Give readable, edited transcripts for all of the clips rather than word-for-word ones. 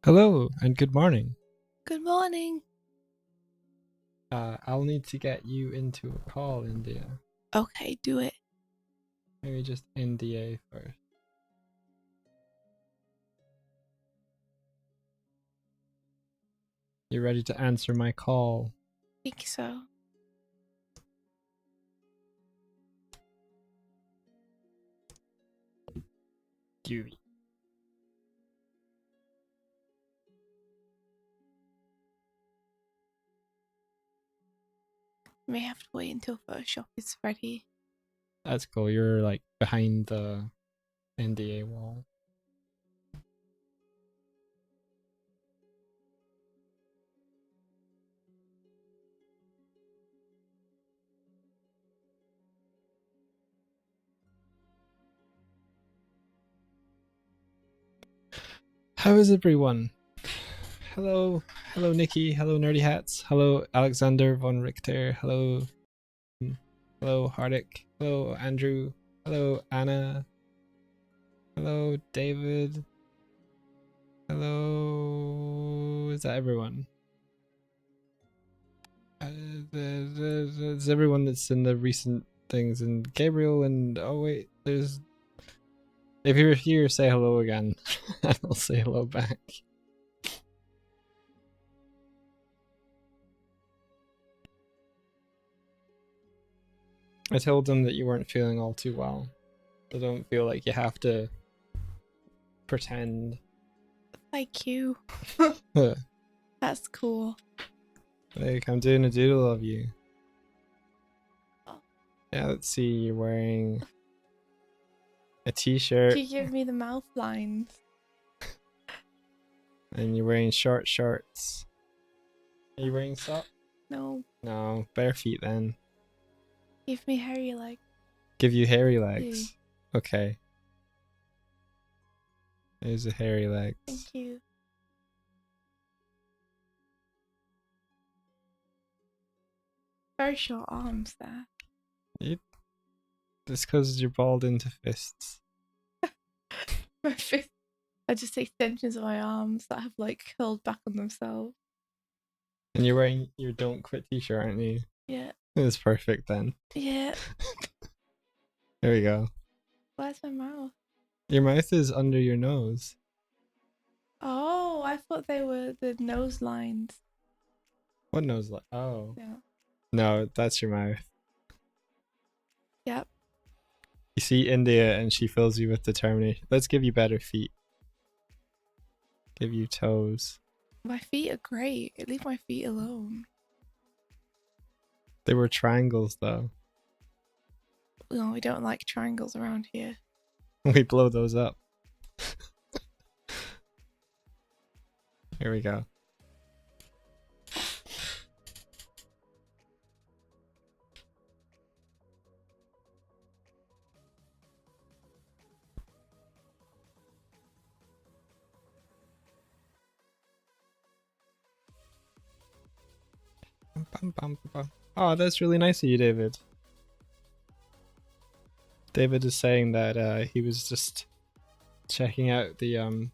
Hello and good morning. Good morning. I'll need to get you into a call, India. Okay, do it. Maybe just NDA first. You ready to answer my call? Think so. Doig. May have to wait until Photoshop is ready. That's cool. You're like behind the NDA wall. How is everyone? Hello Nikki. Hello Nerdy Hats. Hello Alexander von Richter. Hello Hardik. Hello Andrew. Hello Anna. Hello David. Hello. Is that everyone? There's everyone that's in the recent things, and Gabriel, and oh wait, there's. If you're here, say hello again, and I'll say hello back. I told them that you weren't feeling all too well, so don't feel like you have to pretend. Thank you. That's cool. Like, I'm doing a doodle of you. Oh. Yeah, let's see, you're wearing a t-shirt. You give me the mouth lines. And you're wearing short shorts. Are you wearing socks? No. No, bare feet then. Give me hairy legs. Give you hairy legs. Okay. There's the hairy legs. Thank you. Very short arms there. It's because you're balled into fists. My fists are just extensions of my arms that have like curled back on themselves. And you're wearing your Don't Quit t-shirt, aren't you? Yeah. It's perfect then. Yeah. There we go. Where's my mouth? Your mouth is under your nose. Oh, I thought they were the nose lines. What nose? Oh. Yeah. No, that's your mouth. Yep. You see India and she fills you with determination. Let's give you better feet. Give you toes. My feet are great. Leave my feet alone. They were triangles though. No, we don't like triangles around here. We blow those up. Here we go. Oh, that's really nice of you, David. David is saying that he was just checking out the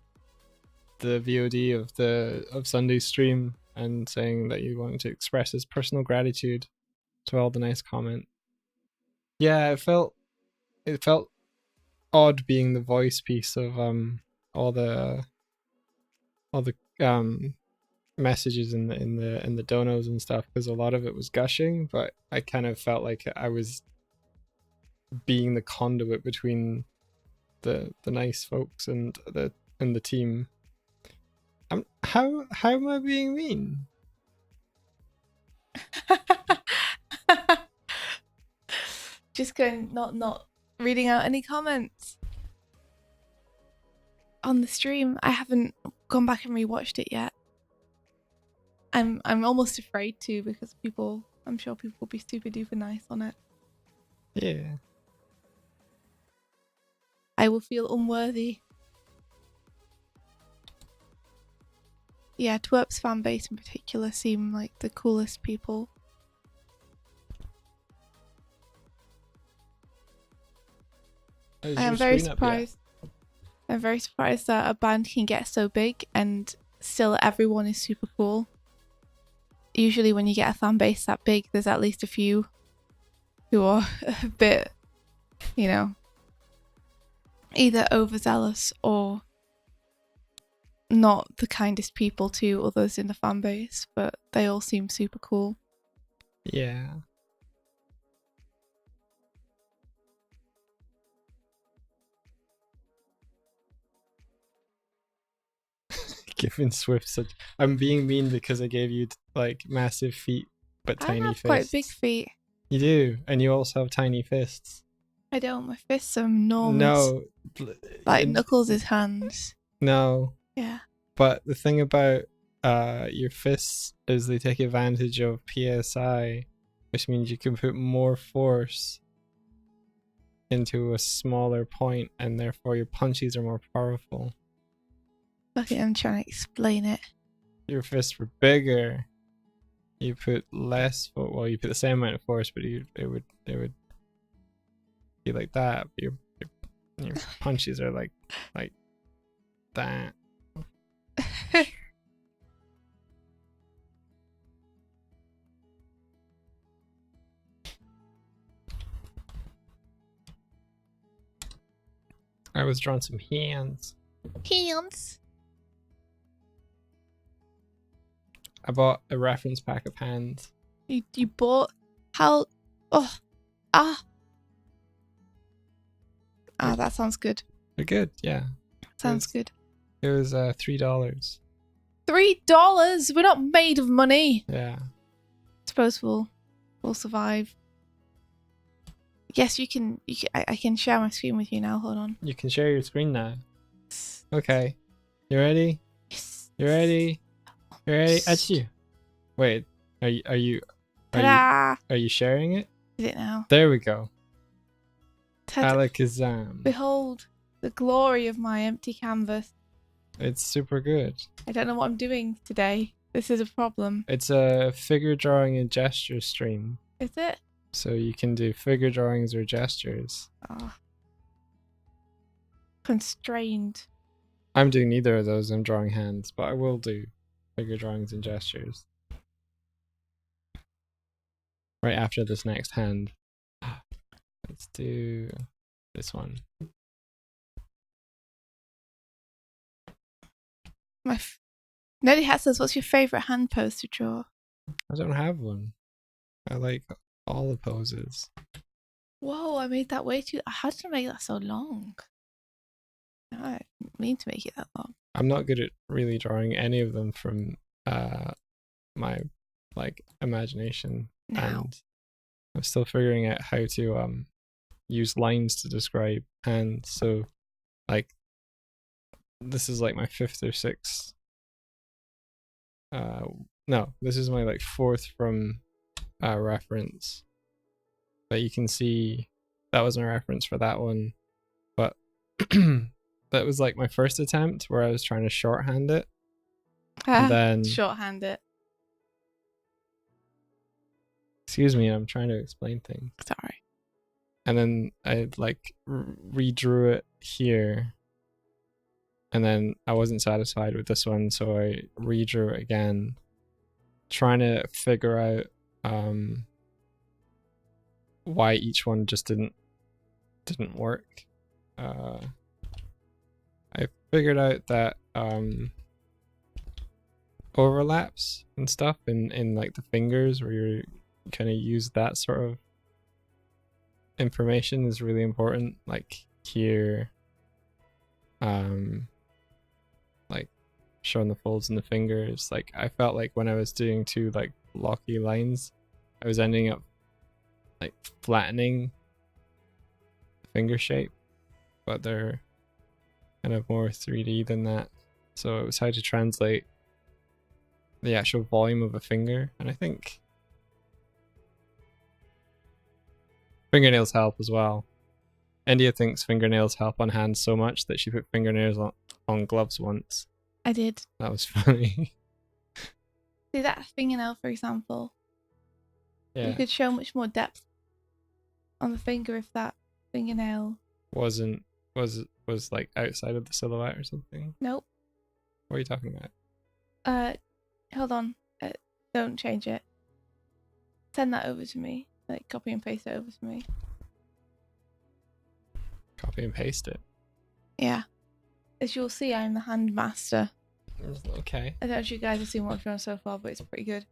VOD of Sunday's stream and saying that he wanted to express his personal gratitude to all the nice comment. Yeah, it felt odd being the voice piece of all the messages in the donos and stuff, because a lot of it was gushing, but I kind of felt like I was being the conduit between the nice folks and the team. How am I being mean? Just going not reading out any comments on the stream. I haven't gone back and rewatched it yet. I'm almost afraid to, because I'm sure people will be super duper nice on it. Yeah. I will feel unworthy. Yeah, Twerp's fan base in particular seem like the coolest people. I am very surprised. I'm very surprised that a band can get so big and still everyone is super cool. Usually when you get a fan base that big, there's at least a few who are a bit, you know, either overzealous or not the kindest people to others in the fan base, but they all seem super cool. Yeah. Giving Swift such. I'm being mean because I gave you like massive feet but I tiny have fists. quite big feet. You do, and you also have tiny fists. I don't. My fists are enormous. No. Like Knuckles' hands. No. Yeah. But the thing about your fists is they take advantage of PSI, which means you can put more force into a smaller point, and therefore your punches are more powerful. Okay, I'm trying to explain it. Your fists were bigger. You put less well, you put the same amount of force, but it would be like that. But your punches are like that. I was drawing some hands. Hands. I bought a reference pack of hands. You bought how? Oh, that sounds good. They're good, yeah. Sounds good. It was $3. $3. We're not made of money. Yeah. Suppose we'll survive. Yes, you can. I can share my screen with you now. Hold on. You can share your screen now. Okay. You ready? Yes. You ready? You ready? Achoo. Wait. Are you sharing it? Is it now? There we go. Ta-da. Alakazam. Behold the glory of my empty canvas. It's super good. I don't know what I'm doing today. This is a problem. It's a figure drawing and gesture stream. Is it? So you can do figure drawings or gestures. Oh. Constrained. I'm doing neither of those. I'm drawing hands, but I will do figure drawings and gestures. Right after this next hand. Let's do this one. Nelly Hat says, what's your favourite hand pose to draw? I don't have one. I like all the poses. Whoa, I made that way too. How did I make that so long? No, I didn't mean to make it that long. I'm not good at really drawing any of them from my imagination. No. And I'm still figuring out how to use lines to describe hands. So this is like my fifth or sixth. No, this is my fourth from reference. But you can see that was my reference for that one. But that was my first attempt where I was trying to shorthand it. And then shorthand it. Excuse me, I'm trying to explain things. Sorry. And then I redrew it here. And then I wasn't satisfied with this one, so I redrew it again, trying to figure out why each one just didn't work. I figured out that overlaps and stuff in the fingers where you kind of use that sort of information is really important. Like here, showing the folds in the fingers. I felt like when I was doing two blocky lines, I was ending up flattening the finger shape, but they're kind of more 3D than that. So it was how to translate the actual volume of a finger, and I think fingernails help as well. India thinks fingernails help on hands so much that she put fingernails on gloves once. I did. That was funny. See that fingernail, for example? Yeah. You could show much more depth on the finger if that fingernail was outside of the silhouette or something. Nope. What are you talking about? Hold on. Don't change it. Send that over to me. Like, copy and paste it over to me. Copy and paste it. Yeah. As you'll see, I'm the hand master. Okay. I don't know if you guys have seen what I've done so far, but it's pretty good.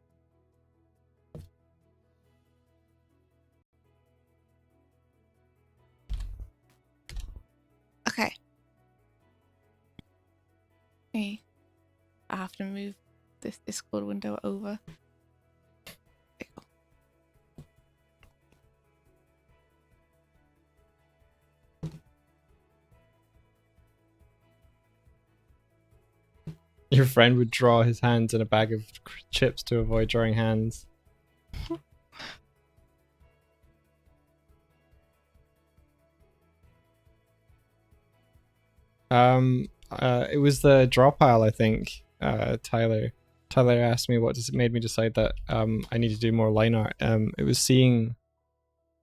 Okay. I have to move this Discord window over. There you go. Your friend would draw his hands in a bag of chips to avoid drawing hands. It was the draw pile, I think. Tyler asked me what made me decide that I need to do more line art. It was seeing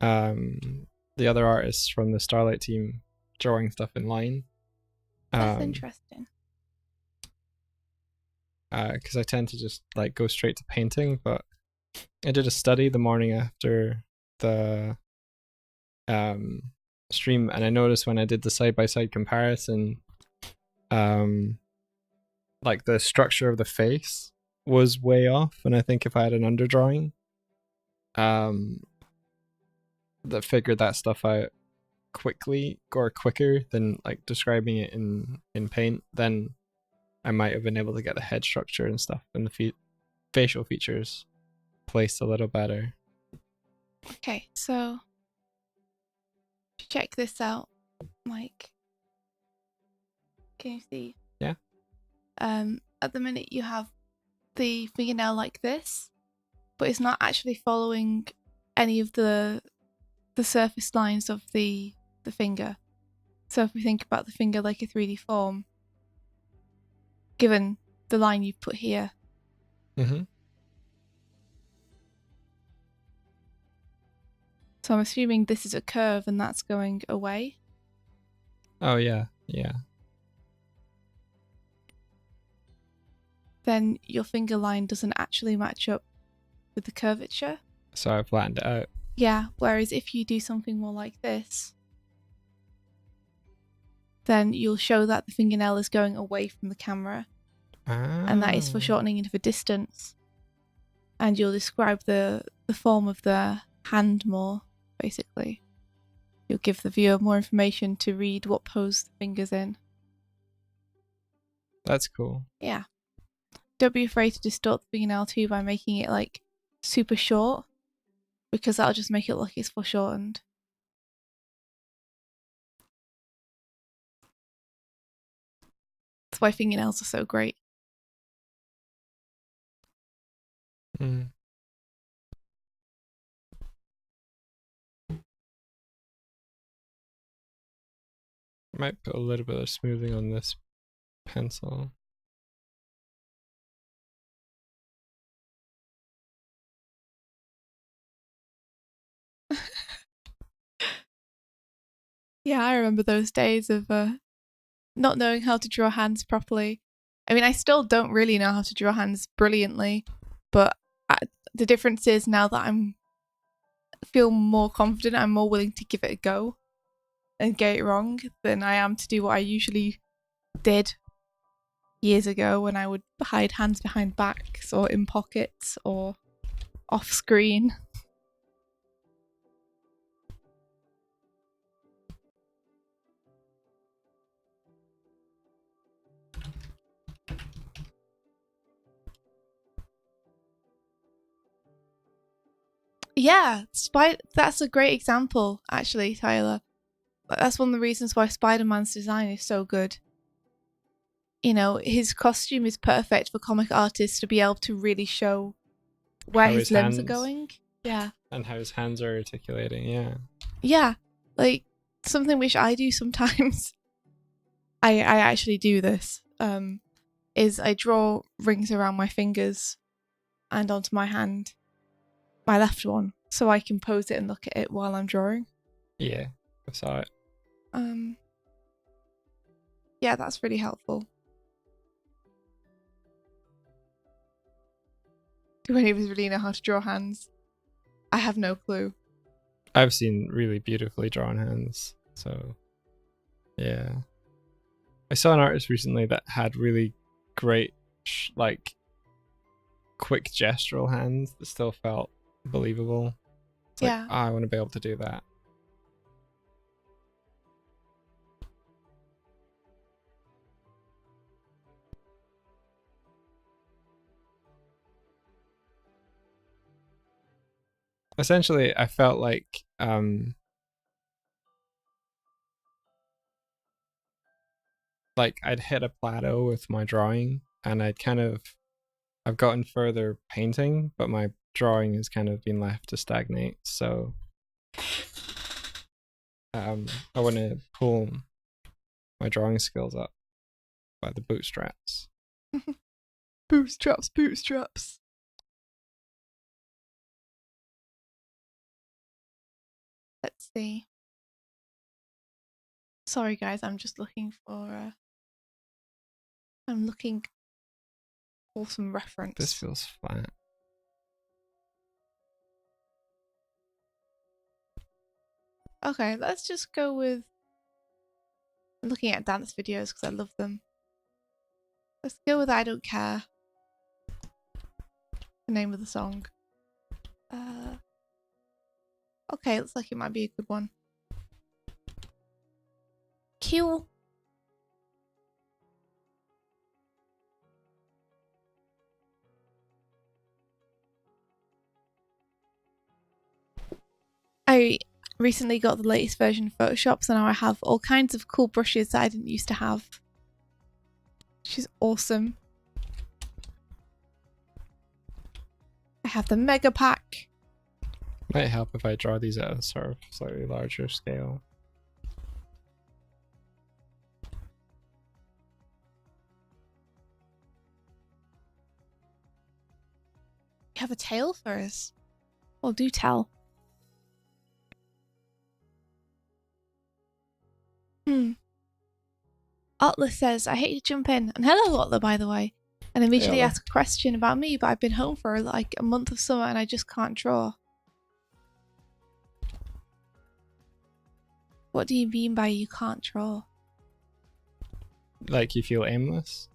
the other artists from the Starlight team drawing stuff in line. That's interesting. Because I tend to just like go straight to painting, but I did a study the morning after the stream, and I noticed when I did the side by side comparison, like the structure of the face was way off, and I think if I had an underdrawing, that figured that stuff out quickly or quicker than like describing it in paint, then I might have been able to get the head structure and stuff and the facial features placed a little better. Okay, so to check this out, like, can you see? Yeah. At the minute you have the fingernail like this, but it's not actually following any of the surface lines of the finger. So if we think about the finger like a 3D form, given the line you've put here. Mm-hmm. So I'm assuming this is a curve and that's going away. Oh yeah, yeah. Then your finger line doesn't actually match up with the curvature. So I flattened it out. Yeah, whereas if you do something more like this, then you'll show that the fingernail is going away from the camera. And that is for shortening into the distance. And you'll describe the form of the hand more, basically. You'll give the viewer more information to read what pose the finger's in. That's cool. Yeah. Don't be afraid to distort the fingernail too by making it like super short, because that'll just make it look like it's foreshortened. That's why fingernails are so great. Mm. I might put a little bit of smoothing on this pencil. Yeah, I remember those days of not knowing how to draw hands properly. I mean, I still don't really know how to draw hands brilliantly, but the difference is now that I'm feel more confident, I'm more willing to give it a go and get it wrong than I am to do what I usually did years ago when I would hide hands behind backs or in pockets or off screen. Yeah, that's a great example, actually, Tyler. That's one of the reasons why Spider-Man's design is so good. You know, his costume is perfect for comic artists to be able to really show where his limbs are going. Yeah. And how his hands are articulating, yeah. Yeah. Like, something which I do sometimes. I actually do this. Is I draw rings around my fingers and onto my hand, my left one, so I can pose it and look at it while I'm drawing. Yeah, I saw it. Yeah, that's really helpful. Do any of us really know how to draw hands? I have no clue. I've seen really beautifully drawn hands, so yeah. I saw an artist recently that had really great, like, quick gestural hands that still felt believable. It's like, Yeah. I want to be able to do that. Essentially, I felt like I'd hit a plateau with my drawing, and I've gotten further painting, but my drawing has kind of been left to stagnate. So I want to pull my drawing skills up by the bootstraps. Bootstraps, bootstraps. Let's see. Sorry, guys, I'm just looking for. I'm looking for some reference. This feels flat. Okay, let's just go with. I'm looking at dance videos because I love them. Let's go with I Don't Care. The name of the song. Okay, looks like it might be a good one. Cool. I recently got the latest version of Photoshop, so now I have all kinds of cool brushes that I didn't used to have. Which is awesome. I have the Mega Pack. Might help if I draw these at a sort of slightly larger scale. You have a tale for us? Well, do tell. Otla says, I hate to jump in. And hello, Otla, by the way. And immediately Hey, ask a question about me, but I've been home for like a month of summer and I just can't draw. What do you mean by you can't draw? Like, you feel aimless?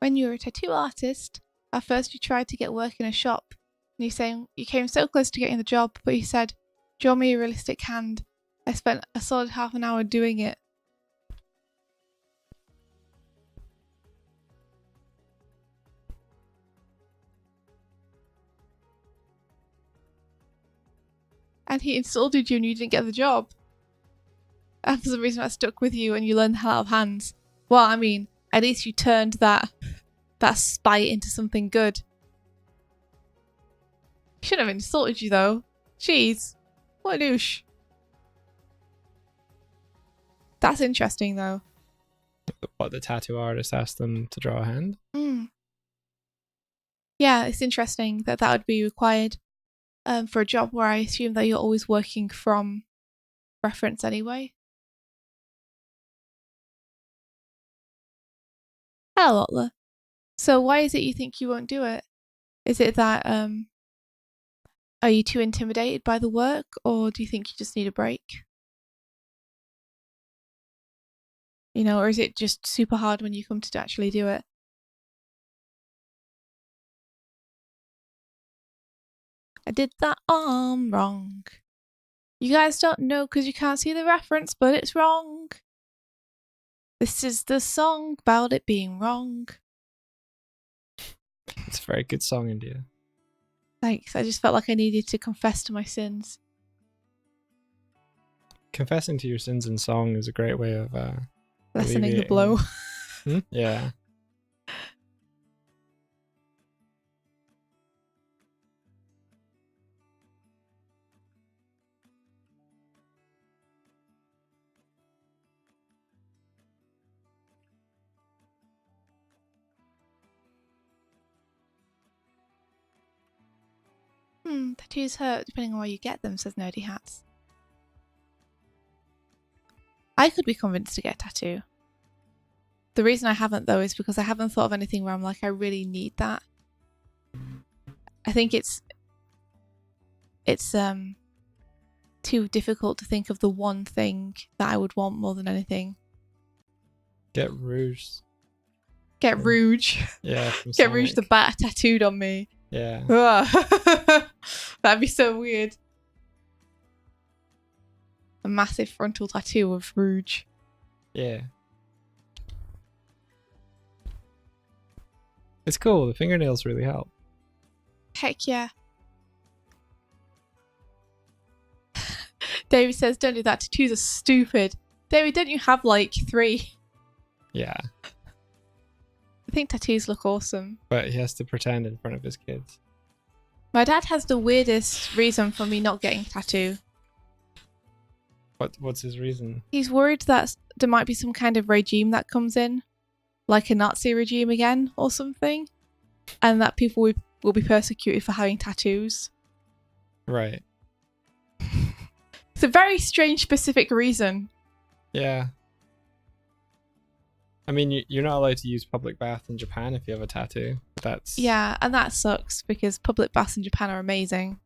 When you were a tattoo artist, at first you tried to get work in a shop, and you saying you came so close to getting the job, but you said, draw me a realistic hand. I spent a solid half an hour doing it. And he insulted you and you didn't get the job. And for some reason that stuck with you and you learned how to have hands. Well, I mean, at least you turned that spite into something good. He shouldn't have insulted you though. Jeez. What a douche. That's interesting though. What, the tattoo artist asked them to draw a hand? Yeah, it's interesting that would be required for a job where I assume that you're always working from reference anyway. Hello, Otla. So why is it you think you won't do it? Is it that are you too intimidated by the work, or do you think you just need a break? You know, or is it just super hard when you come to actually do it? I did that arm wrong. You guys don't know because you can't see the reference, but it's wrong. This is the song about it being wrong. It's a very good song, India. Thanks, I just felt like I needed to confess to my sins. Confessing to your sins in song is a great way of lessening the blow. Yeah. Tattoos hurt depending on where you get them, says Nerdy Hats. I could be convinced to get a tattoo. The reason I haven't, though, is because I haven't thought of anything where I'm like, I really need that. I think it's too difficult to think of the one thing that I would want more than anything. Get Rouge. Get Rouge. Yeah. Get Rouge the Bat tattooed on me. Yeah. That'd be so weird. A massive frontal tattoo of Rouge. Yeah. It's cool. The fingernails really help. Heck yeah. David says, don't do that. Tattoos are stupid. David, don't you have like 3? Yeah. I think tattoos look awesome. But he has to pretend in front of his kids. My dad has the weirdest reason for me not getting a tattoo. What's his reason? He's worried that there might be some kind of regime that comes in, like a Nazi regime again or something, and that people will be persecuted for having tattoos. Right. It's a very strange, specific reason. Yeah. I mean, you're not allowed to use public bath in Japan if you have a tattoo. Yeah, and that sucks because public baths in Japan are amazing.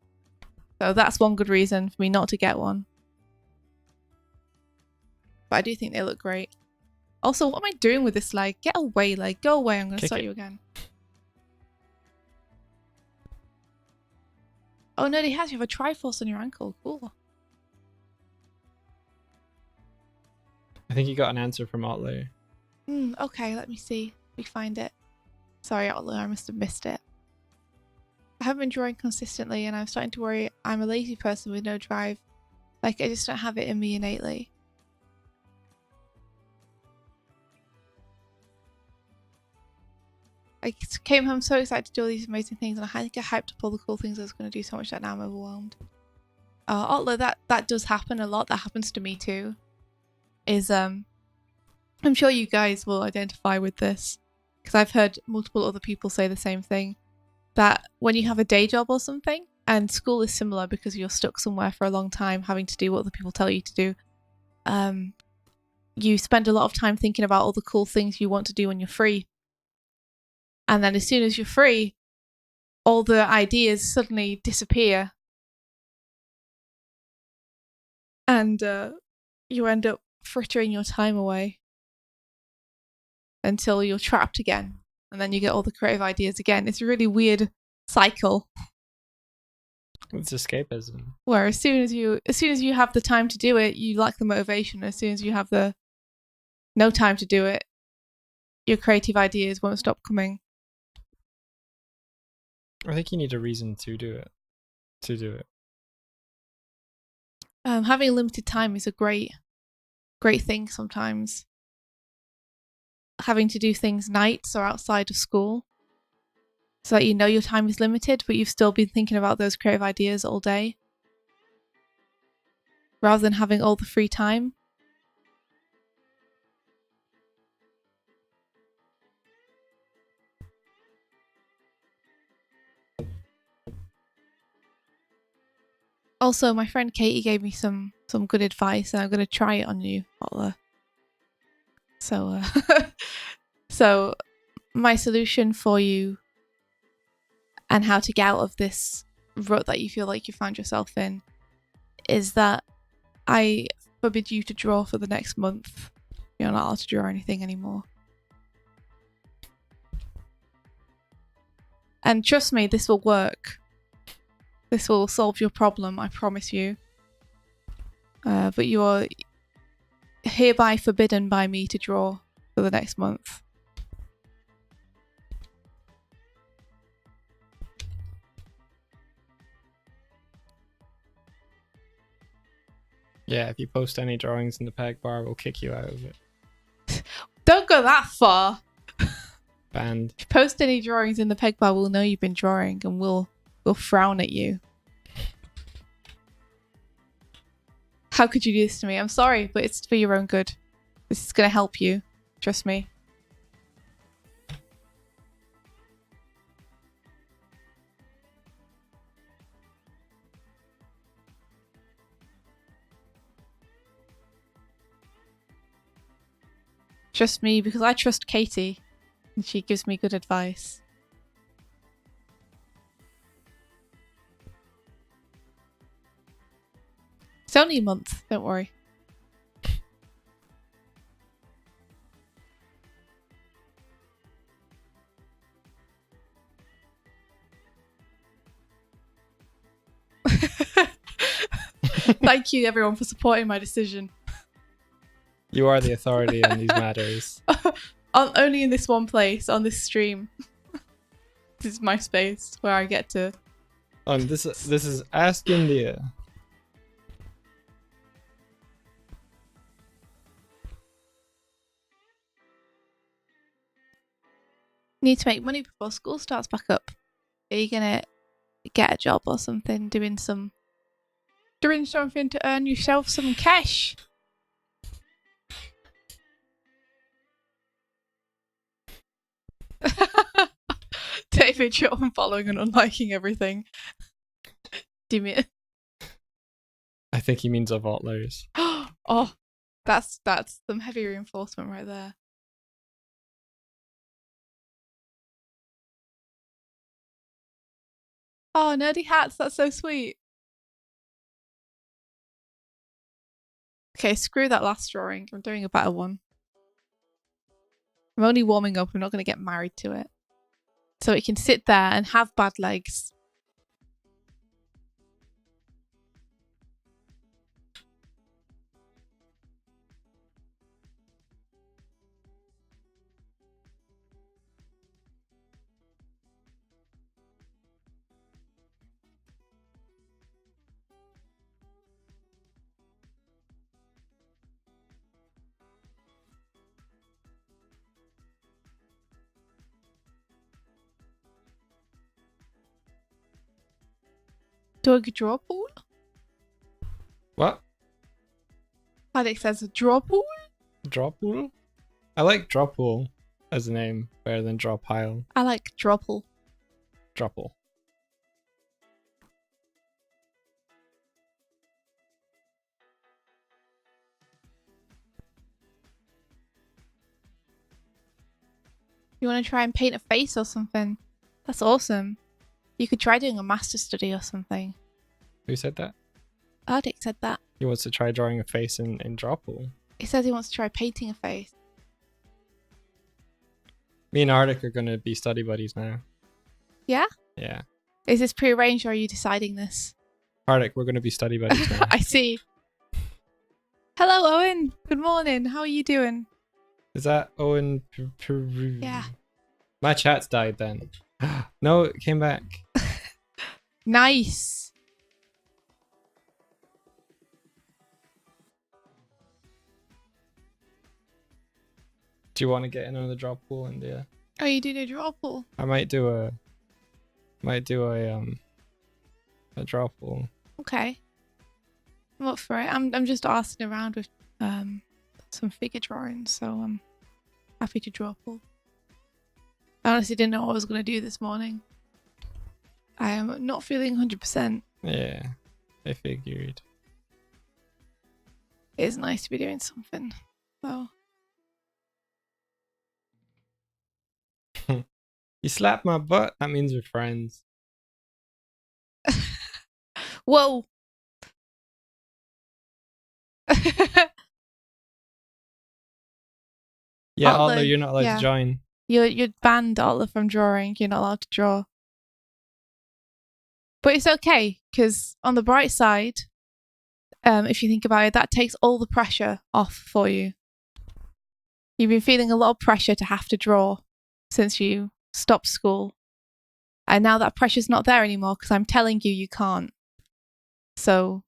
So that's one good reason for me not to get one. But I do think they look great. Also, what am I doing with this leg? Get away, leg. Go away. I'm going to start you again. Oh, no, you have a Triforce on your ankle. Cool. I think you got an answer from Otler. Okay, let me see. Let me find it. Sorry, Otler, I must have missed it. I haven't been drawing consistently and I'm starting to worry I'm a lazy person with no drive. Like, I just don't have it in me innately. I came home so excited to do all these amazing things and I had to get hyped up all the cool things I was going to do so much that now I'm overwhelmed. Otler, that does happen a lot. That happens to me too. I'm sure you guys will identify with this because I've heard multiple other people say the same thing, that when you have a day job or something, and school is similar because you're stuck somewhere for a long time having to do what other people tell you to do, you spend a lot of time thinking about all the cool things you want to do when you're free. And then as soon as you're free, all the ideas suddenly disappear. And you end up frittering your time away until you're trapped again. And then you get all the creative ideas again. It's a really weird cycle. It's escapism. Where as soon as you have the time to do it, you lack the motivation. As soon as you have the no time to do it, your creative ideas won't stop coming. I think you need a reason to do it. Having limited time is a great thing sometimes. Having to do things nights or outside of school so that you know your time is limited, but you've still been thinking about those creative ideas all day. Rather than having all the free time. Also, my friend Katie gave me some good advice and I'm going to try it on you, Otler. So my solution for you and how to get out of this rut that you feel like you found yourself in is that I forbid you to draw for the next month. You're not allowed to draw anything anymore. And trust me, this will work. This will solve your problem, I promise you. But you are hereby forbidden by me to draw for the next month. Yeah, if you post any drawings in the peg bar, we'll kick you out of it. Don't go that far. Banned. If you post any drawings in the peg bar, we'll know you've been drawing and we'll frown at you. How could you do this to me? I'm sorry, but it's for your own good. This is going to help you. Trust me. Trust me because I trust Katie and she gives me good advice. It's only a month, don't worry. Thank you everyone for supporting my decision. You are the authority on these matters. Only in this one place, on this stream. This is my space where I get to... This is Ask India. Need to make money before school starts back up. Are you gonna get a job or something, doing something to earn yourself some cash? David, you're unfollowing and unliking everything. Damn it. I think he means of Otlers. Oh, that's some heavy reinforcement right there. Oh, nerdy hats, that's so sweet. Okay, screw that last drawing. I'm doing a better one. I'm only warming up. I'm not going to get married to it. So it can sit there and have bad legs. Doig draw pool? What? Alex says a draw pool? Droppool? I like Droppool as a name better than Draw Pile. I like dropple. Droppool. You want to try and paint a face or something? That's awesome. You could try doing a master study or something. Who said that? Ardic said that. He wants to try drawing a face in Droppool. He says he wants to try painting a face. Me and Arctic are going to be study buddies now. Yeah? Yeah. Is this pre-arranged or are you deciding this? Arctic, we're going to be study buddies now. I see. Hello, Owen. Good morning. How are you doing? Is that Owen? Yeah. My chat's died then. No, it came back. Nice. Do you want to get in on the drop pool, India? Oh, you doing a draw pool? I might do a draw pool. Okay. I'm up for it. I'm just asking around with some figure drawings, so I'm happy to draw pool. I honestly didn't know what I was going to do this morning. I am not feeling 100%. Yeah, I figured. It is nice to be doing something, though. You slapped my butt. That means we're friends. Whoa. Yeah, Although, Altler, you're not allowed yeah. to join. You're banned, Otla, from drawing. You're not allowed to draw. But it's okay, because on the bright side, if you think about it, that takes all the pressure off for you. You've been feeling a lot of pressure to have to draw since you stopped school. And now that pressure's not there anymore because I'm telling you you can't. So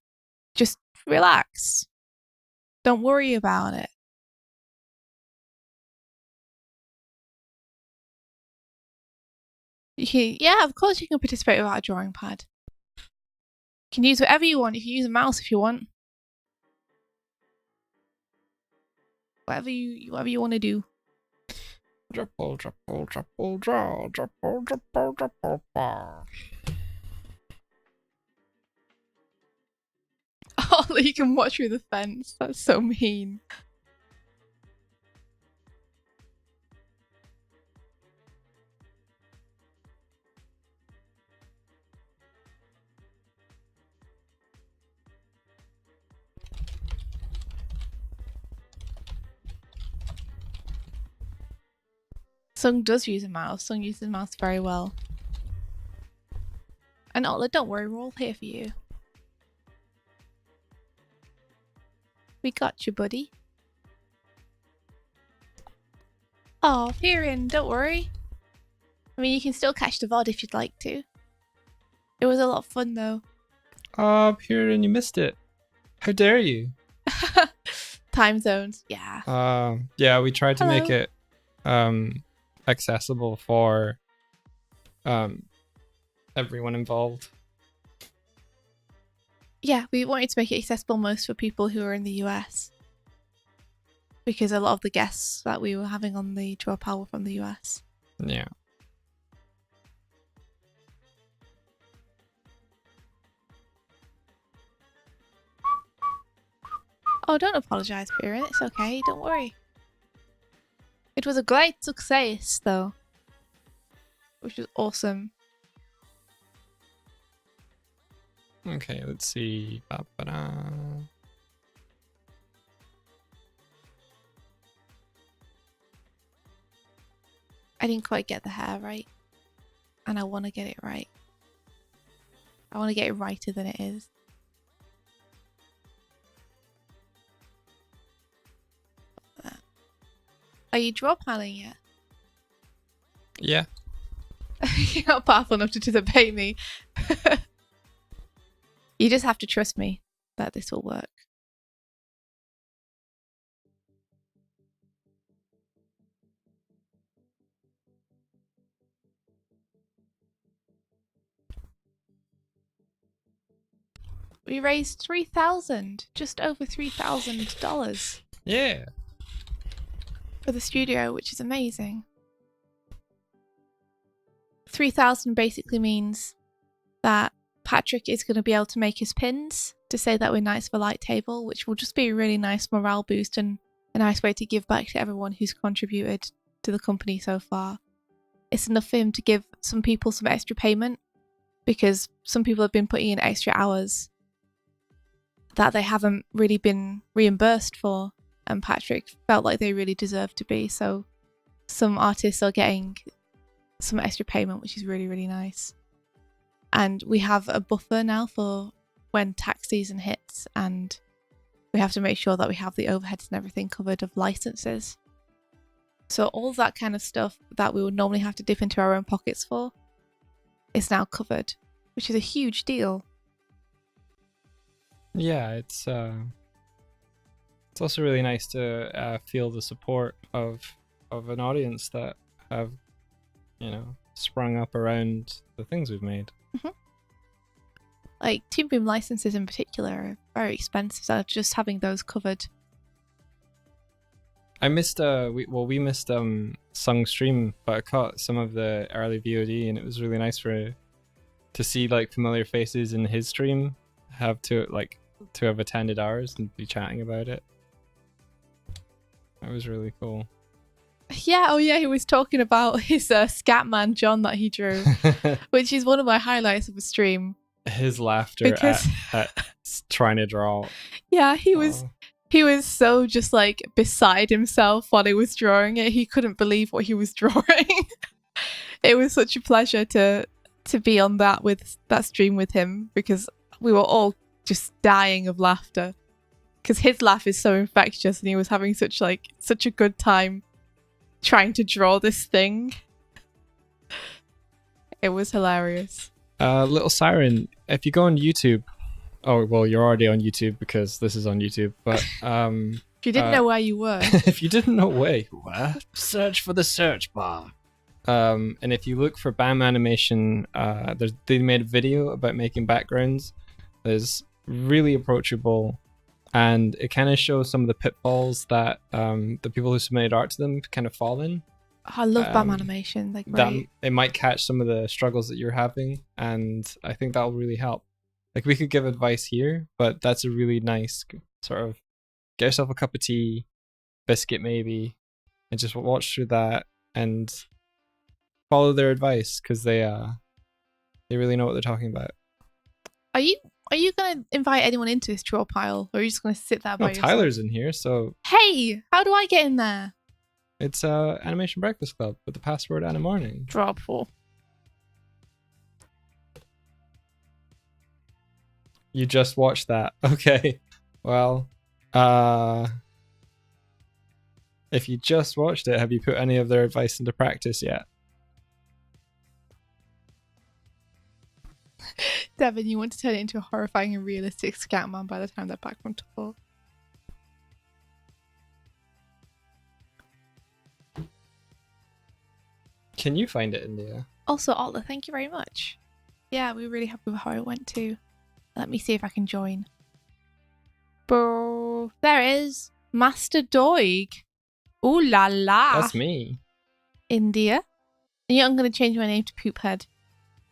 just relax. Don't worry about it. Yeah, of course you can participate without a drawing pad. You can use whatever you want. You can use a mouse if you want. Whatever you want to do. Drop ball, drop ball, drop ball, draw, drop ball, drop ball, drop ball, bar. Oh, you can watch through the fence. That's so mean. Sung does use a mouse. Sung uses a mouse very well. And Ola, don't worry, we're all here for you. We got you, buddy. Oh, Pirin, don't worry. I mean, you can still catch the VOD if you'd like to. It was a lot of fun, though. Oh, Piran, you missed it. How dare you? Time zones, yeah. Yeah, we tried to Hello. make it accessible for everyone involved. Yeah, we wanted to make it accessible most for people who are in the US. Because a lot of the guests that we were having on the Draw Power were from the US. Yeah. Oh, don't apologise, Piran. It's okay. Don't worry. It was a great success, though. Which was awesome. Okay, let's see. Ba-ba-da. I didn't quite get the hair right. And I want to get it right. I want to get it righter than it is. Are you draw piling yet? Yeah. You're not powerful enough to disobey me. You just have to trust me that this will work. We raised $3,000, just over $3,000 Yeah. for the studio, which is amazing. 3,000 basically means that Patrick is going to be able to make his pins to say that we're Knights for Light table, which will just be a really nice morale boost and a nice way to give back to everyone who's contributed to the company so far. It's enough for him to give some people some extra payment because some people have been putting in extra hours that they haven't really been reimbursed for, and Patrick felt like they really deserved to be. So some artists are getting some extra payment, which is really, really nice. And we have a buffer now for when tax season hits, and we have to make sure that we have the overheads and everything covered of licenses. So all that kind of stuff that we would normally have to dip into our own pockets for is now covered, which is a huge deal. Yeah, it's also really nice to feel the support of an audience that have, sprung up around the things we've made. Mm-hmm. Like Toon Boom licenses in particular are very expensive, so just having those covered. I missed we missed Sung's stream, but I caught some of the early VOD, and it was really nice to see like familiar faces in his stream to have attended ours and be chatting about it. That was really cool. Yeah, oh yeah, he was talking about his Scatman John that he drew, which is one of my highlights of the stream. His laughter at trying to draw. Yeah, he was so just like beside himself while he was drawing it. He couldn't believe what he was drawing. It was such a pleasure to be on that stream with him, because we were all just dying of laughter because his laugh is so infectious, and he was having such a good time trying to draw this thing. It was hilarious. Little Siren, if you go on YouTube, oh well, you're already on YouTube because this is on YouTube, but if you didn't know where you were, if you didn't know where you were, search for the search bar. And if you look for BAM animation, they made a video about making backgrounds. There's really approachable, and it kind of shows some of the pitfalls that the people who submitted art to them kind of fall in. I love BAM animation. Like that it might catch some of the struggles that you're having, and I think that'll really help. Like, we could give advice here, but that's a really nice sort of get yourself a cup of tea, biscuit maybe, and just watch through that and follow their advice, because they really know what they're talking about. Are you gonna invite anyone into this draw pile, or are you just gonna sit there by yourself? Tyler's in here, so hey, how do I get in there? It's Animation Breakfast Club with the password Anna Morning. Drop 4. You just watched that. Okay. Well, if you just watched it, have you put any of their advice into practice yet? Devin, you want to turn it into a horrifying and realistic Scatman by the time they're back from tour. Can you find it, India? Also, Otla, thank you very much. Yeah, we were really happy with how it went too. Let me see if I can join. Bro, there it is. Master Doig. Ooh la la. That's me. India. And yeah, I'm going to change my name to Poophead.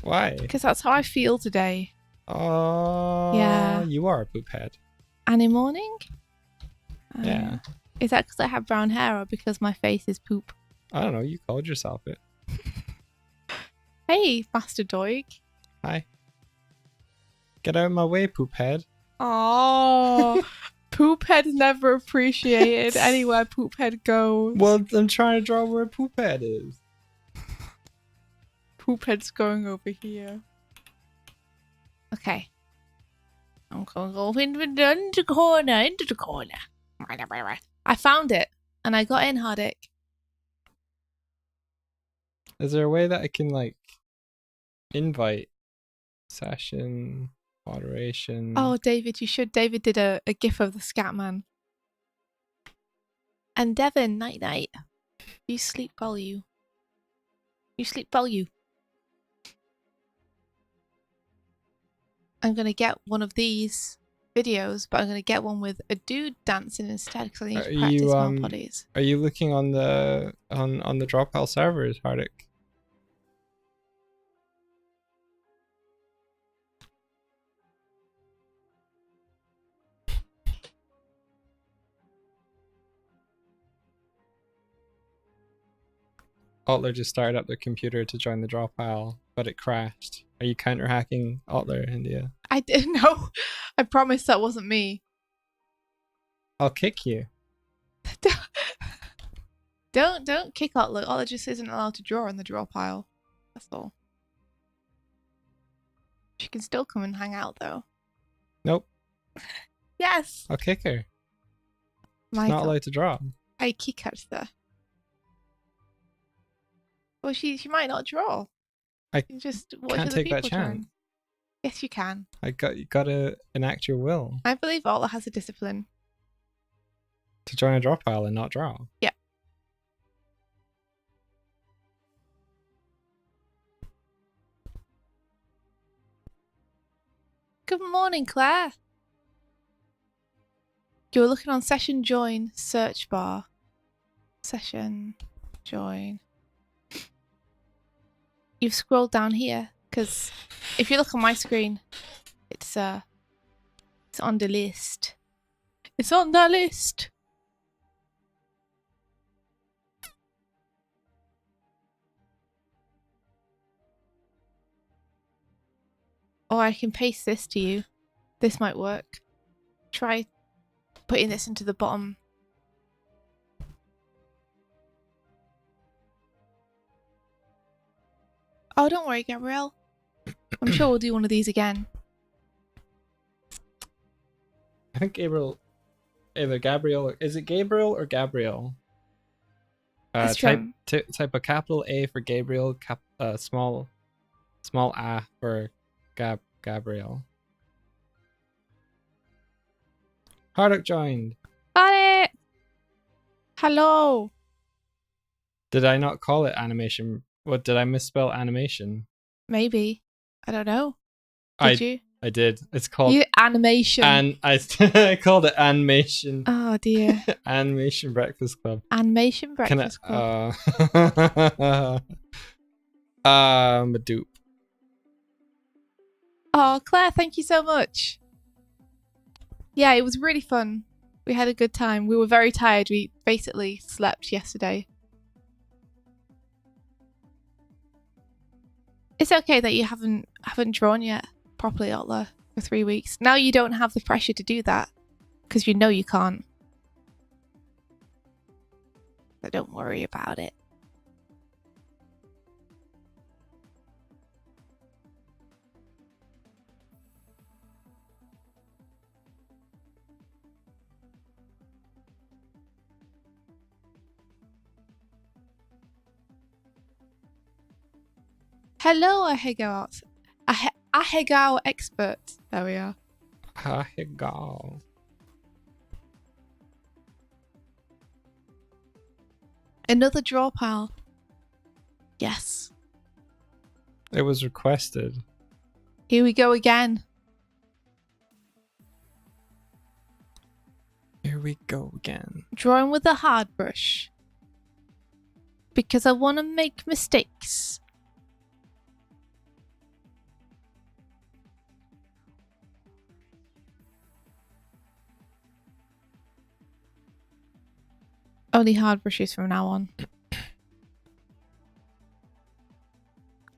Why? Because that's how I feel today. Oh, Yeah. You are a poop head. Annie Morning? Yeah. Is that because I have brown hair or because my face is poop? I don't know. You called yourself it. Hey, Master Doig. Hi. Get out of my way, poop head. Oh, Poophead never appreciated anywhere Poophead goes. Well, I'm trying to draw where poop head is. Poophead's going over here. Okay. I'm going to go into the corner. I found it, and I got in, Hardick. Is there a way that I can, like, invite session, moderation? Oh, David, you should. David did a gif of the Scatman. And Devin, night-night. You sleep well, you. You sleep well, you. I'm going to get one of these videos, but I'm going to get one with a dude dancing instead because I need to practice more bodies. Are you looking on the Dropal servers, Hardick? Otler just started up their computer to join the Dropal, but it crashed. Are you counter hacking Otler, India? I didn't know. I promise that wasn't me. I'll kick you. Don't kick Otler. Otler just isn't allowed to draw in the draw pile. That's all. She can still come and hang out though. Nope. Yes. I'll kick her. She's Michael, not allowed to draw. I kick her there. Well, she might not draw. I you just watch can't other take people that chance. drawing. Yes, you can. You gotta enact your will I believe Otler has a discipline. to join a draw pile and not draw. Yeah. Good morning, Claire. You're looking on session join search bar. Session join. You've scrolled down here because if you look on my screen, it's on the list. It's on the list. Or I can paste this to you. This might work. Try putting this into the bottom. Oh, don't worry, Gabrielle. I'm sure we'll do one of these again. I think Gabriel, either Gabriel, is it Gabriel or Gabriel? Type a capital A for Gabriel, small a for Gabriel. Hardick joined. Got it! Hello! Did I not call it animation? What, did I misspell animation? Maybe. I don't know. Did you? I did. It's called animation. And I called it animation. Oh dear. Animation Breakfast Club. Animation Breakfast Club. I'm a dupe. Oh, Claire, thank you so much. Yeah, it was really fun. We had a good time. We were very tired. We basically slept yesterday. It's okay that you haven't drawn yet properly, Otler, for 3 weeks. Now you don't have the pressure to do that because you know you can't. So don't worry about it. Hello, Ahegao expert. There we are. Ahegao. Another draw pile. Yes. It was requested. Here we go again. Here we go again. Drawing with a hard brush. Because I want to make mistakes. Only hard brushes from now on. I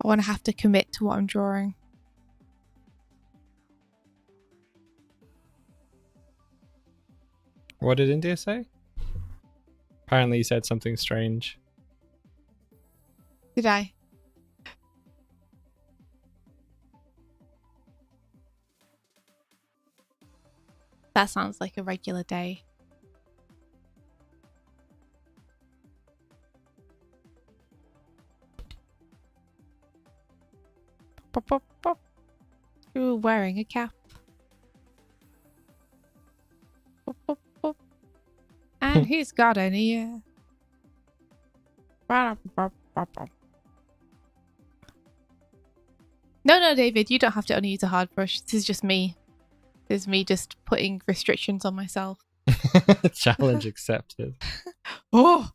want to have to commit to what I'm drawing. What did India say? Apparently he said something strange. Did I? That sounds like a regular day. Pop, pop, pop. Ooh, wearing a cap. Pop, pop, pop. And he's got an ear. No, David, you don't have to only use a hard brush. This is just me. This is me just putting restrictions on myself. Challenge accepted. Oh!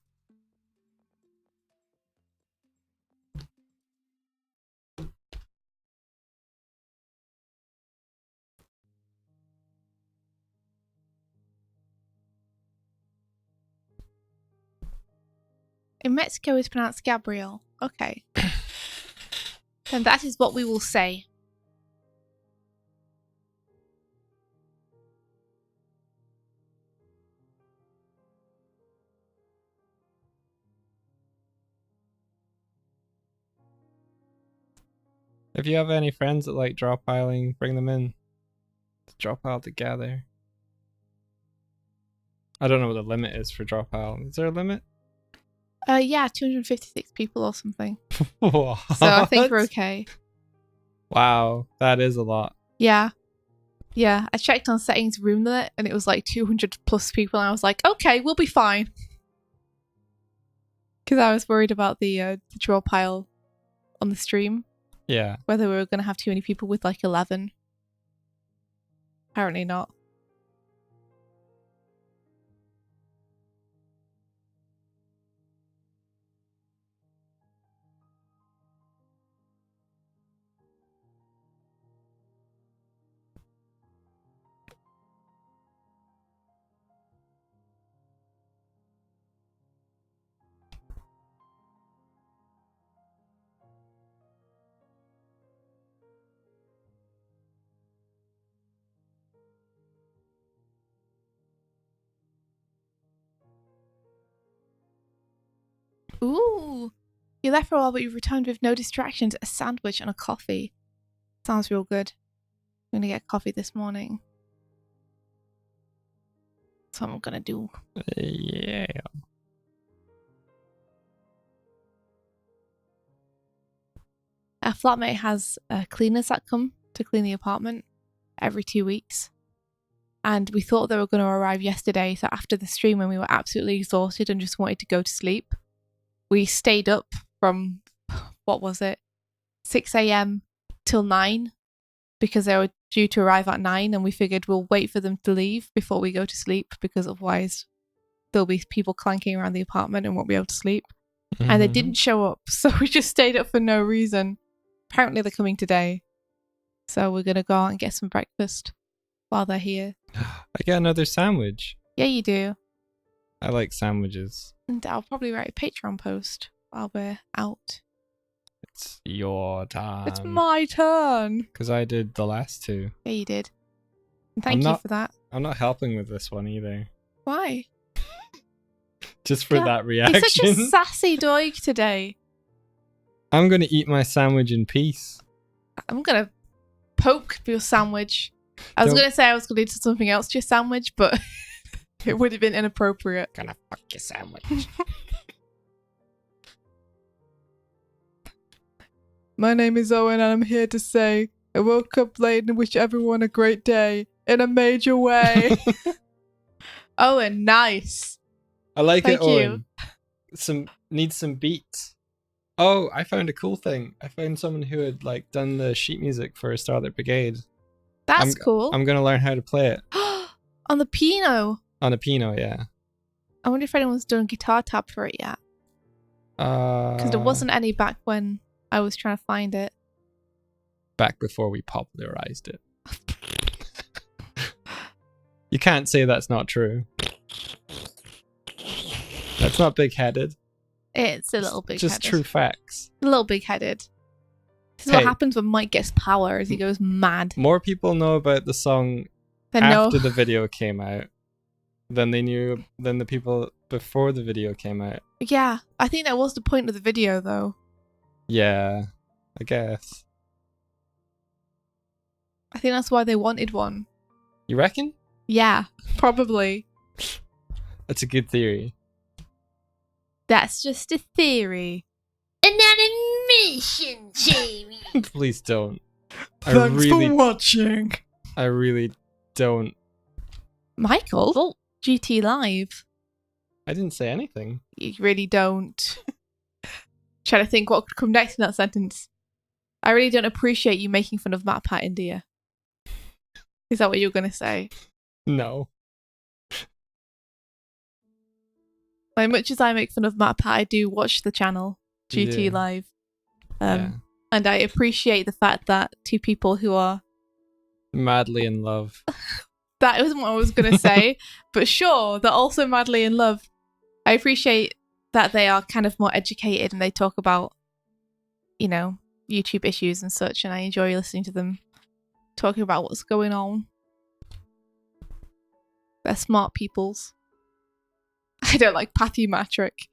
In Mexico, it's pronounced Gabriel. Okay. And that is what we will say. If you have any friends that like draw piling, bring them in to draw pile together. I don't know what the limit is for draw pile. Is there a limit? Yeah, 256 people or something. What? So I think we're okay. Wow, that is a lot. Yeah. Yeah, I checked on settings room limit and it was like 200 plus people and I was like, okay, we'll be fine. Because I was worried about the draw pile on the stream. Yeah. Whether we were going to have too many people with like 11. Apparently not. Ooh. You left for a while, but you returned with no distractions, a sandwich and a coffee. Sounds real good. I'm going to get coffee this morning. That's what I'm going to do. Yeah. Our flatmate has cleaners that come to clean the apartment every 2 weeks. And we thought they were going to arrive yesterday. So after the stream, when we were absolutely exhausted and just wanted to go to sleep, we stayed up from, what was it, 6 a.m. till 9 because they were due to arrive at 9. And we figured we'll wait for them to leave before we go to sleep because otherwise there'll be people clanking around the apartment and won't be able to sleep. And they didn't show up. So we just stayed up for no reason. Apparently they're coming today. So we're going to go out and get some breakfast while they're here. I get another sandwich. Yeah, you do. I like sandwiches. And I'll probably write a Patreon post while we're out. It's your turn. It's my turn. Because I did the last two. Yeah, you did. And thank you for that. I'm not helping with this one either. Why? just for God, that He's such a reaction. sassy Doig today. I'm gonna eat my sandwich in peace. I'm gonna poke your sandwich. I was Don't- gonna say I was gonna do something else to your sandwich, but it would have been inappropriate. Gonna fuck your sandwich. My name is Owen, and I'm here to say I woke up late and wish everyone a great day in a major way. Owen, nice. I like Thank it, you. Owen. Needs some beats. Oh, I found a cool thing. I found someone who had like done the sheet music for Starlight Brigade. That's cool. I'm gonna learn how to play it On the piano. on a piano. Yeah. I wonder if anyone's done guitar tab for it yet. Because there wasn't any back when I was trying to find it. Back before we popularized it. You can't say that's not true. That's not big-headed. It's a little big-headed. Just true facts. A little big-headed. This is what happens when Mike gets power as he goes mad. More people know about the song Then after the video came out than the people before the video came out. Yeah, I think that was the point of the video, though. Yeah, I guess. I think that's why they wanted one. You reckon? Yeah, probably. That's a good theory. That's just a theory. An animation, Jamie. Please don't. Thanks for watching. I really don't. Michael? Oh, GT Live. I didn't say anything. You really don't. Trying to think what could come next in that sentence. I really don't appreciate you making fun of MatPat India. Is that what you were going to say? No. Like, much as I make fun of MatPat, I do watch the channel, You GT do. Live. Yeah. And I appreciate the fact that two people who are... Madly in love. That wasn't what I was going to say, but sure, they're also madly in love. I appreciate that they are kind of more educated and they talk about, you know, YouTube issues and such, and I enjoy listening to them talking about what's going on. They're smart peoples. I don't like Pathymatric.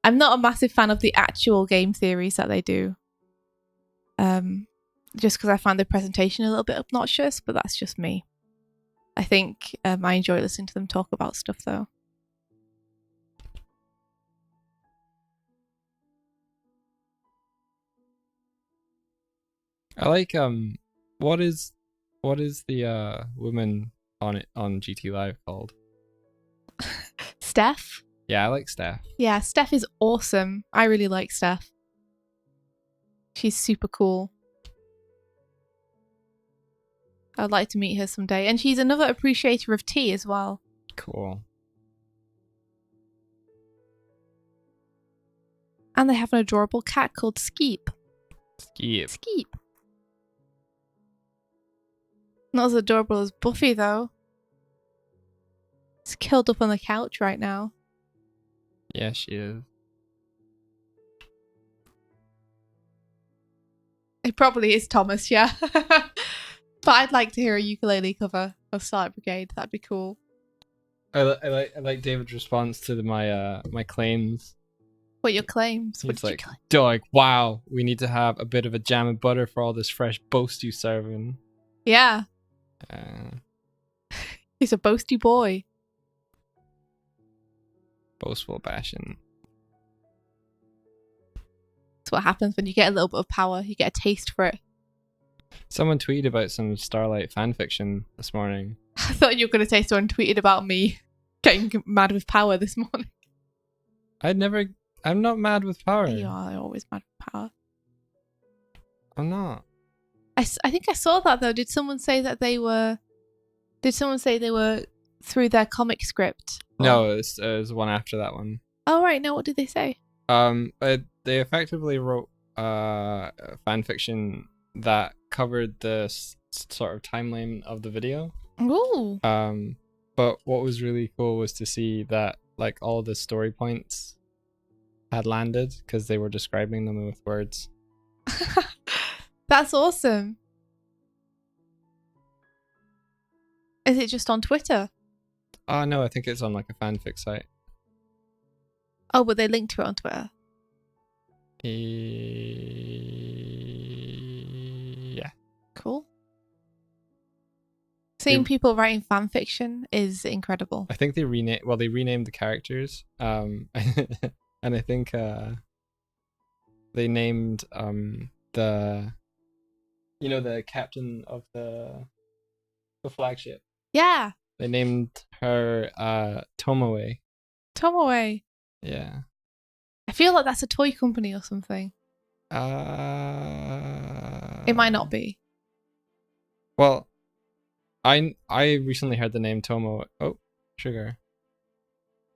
I'm not a massive fan of the actual game theories that they do. Just because I find the presentation a little bit obnoxious, but that's just me. I think I enjoy listening to them talk about stuff, though. I like what is the woman on GT Live called? Steph? Yeah, I like Steph. Yeah, Steph is awesome. I really like Steph. She's super cool. I'd like to meet her someday. And she's another appreciator of tea as well. Cool. And they have an adorable cat called Skeep. Skip. Skeep. Not as adorable as Buffy, though. It's curled up on the couch right now. Yeah, she is. It probably is Thomas, yeah. But I'd like to hear a ukulele cover of Starlight Brigade. That'd be cool. I like David's response to my claims. What your claims? What He's did you like, claim? Doig, wow, we need to have a bit of a jam and butter for all this fresh boast you serving. Yeah, Uh, he's a boasty boy. boastful bashing. That's what happens when you get a little bit of power. You get a taste for it. Someone tweeted about some Starlight fanfiction this morning. I thought you were going to say someone tweeted about me getting mad with power this morning. I'm not mad with power. You are always mad with power. I'm not. I think I saw that though. Did someone say they were through their comic script? No, it was one after that one. Oh right, no. What did they say? They effectively wrote fan fiction that covered the sort of timeline of the video. Ooh. But what was really cool was to see that like all the story points had landed because they were describing them with words. That's awesome. Is it just on Twitter? Oh no, I think it's on like a fanfic site. Oh, but they linked to it on Twitter. Yeah. Cool. Seeing people writing fan fiction is incredible. I think they renamed the characters. And I think they named the the captain of the flagship. Yeah. They named her Tomoe. Tomoe. Yeah. I feel like that's a toy company or something. It might not be. Well, I recently heard the name Tomo. Oh, sugar.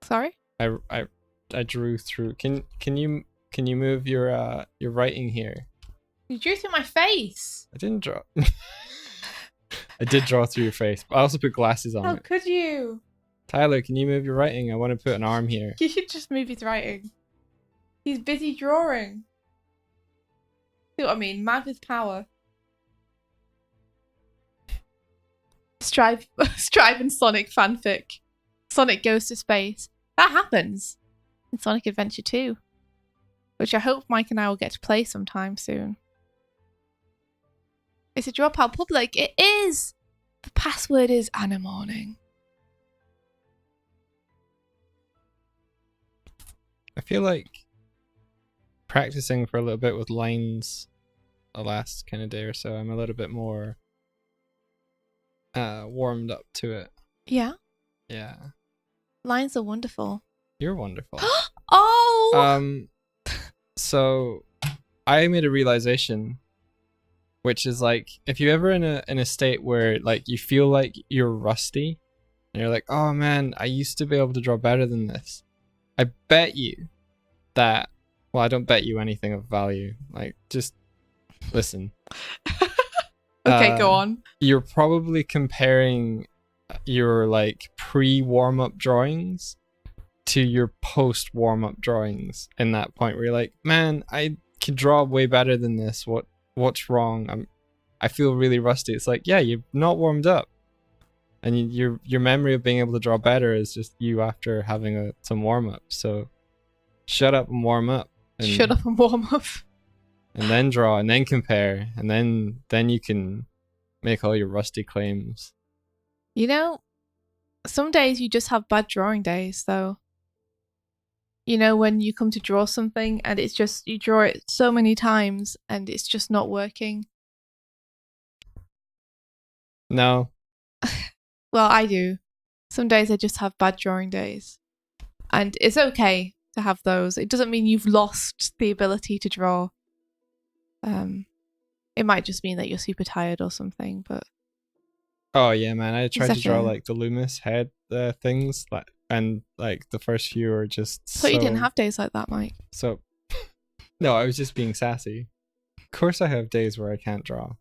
Sorry? I drew through. Can you move your writing here? You drew through my face. I didn't draw. I did draw through your face, but I also put glasses on How it. could you? Tyler, can you move your writing? I want to put an arm here. You should just move his writing. He's busy drawing. See what I mean? Man with power. Strive and Sonic fanfic. Sonic goes to space. That happens in Sonic Adventure 2. Which I hope Mike and I will get to play sometime soon. It's a dropout public. It is! The password is Anna Morning. I feel like practicing for a little bit with lines the last kind of day or so, I'm a little bit more warmed up to it. Yeah? Yeah. Lines are wonderful. You're wonderful. Oh! So I made a realization, which is like, if you're ever in a state where like you feel like you're rusty and you're like, oh man, I used to be able to draw better than this. I bet you that, well, I don't bet you anything of value. Like, just listen. Okay, go on. You're probably comparing your like pre-warm-up drawings to your post-warm-up drawings in that point where you're like, man, I can draw way better than this. What's wrong? I feel really rusty. It's like, yeah, you're not warmed up. And your memory of being able to draw better is just you after having some warm-up. So shut up and warm up. Shut up and warm up. And then draw and then compare. And then you can make all your rusty claims. You know, some days you just have bad drawing days, though. You know, when you come to draw something and it's just, you draw it so many times and it's just not working. No. Well, I do. Some days I just have bad drawing days. And it's okay to have those. It doesn't mean you've lost the ability to draw. It might just mean that you're super tired or something, but... Oh yeah, man. I tried to draw Exactly. like the Loomis head things, and like the first few are just I thought you didn't have days like that, Mike. So no, I was just being sassy. Of course I have days where I can't draw.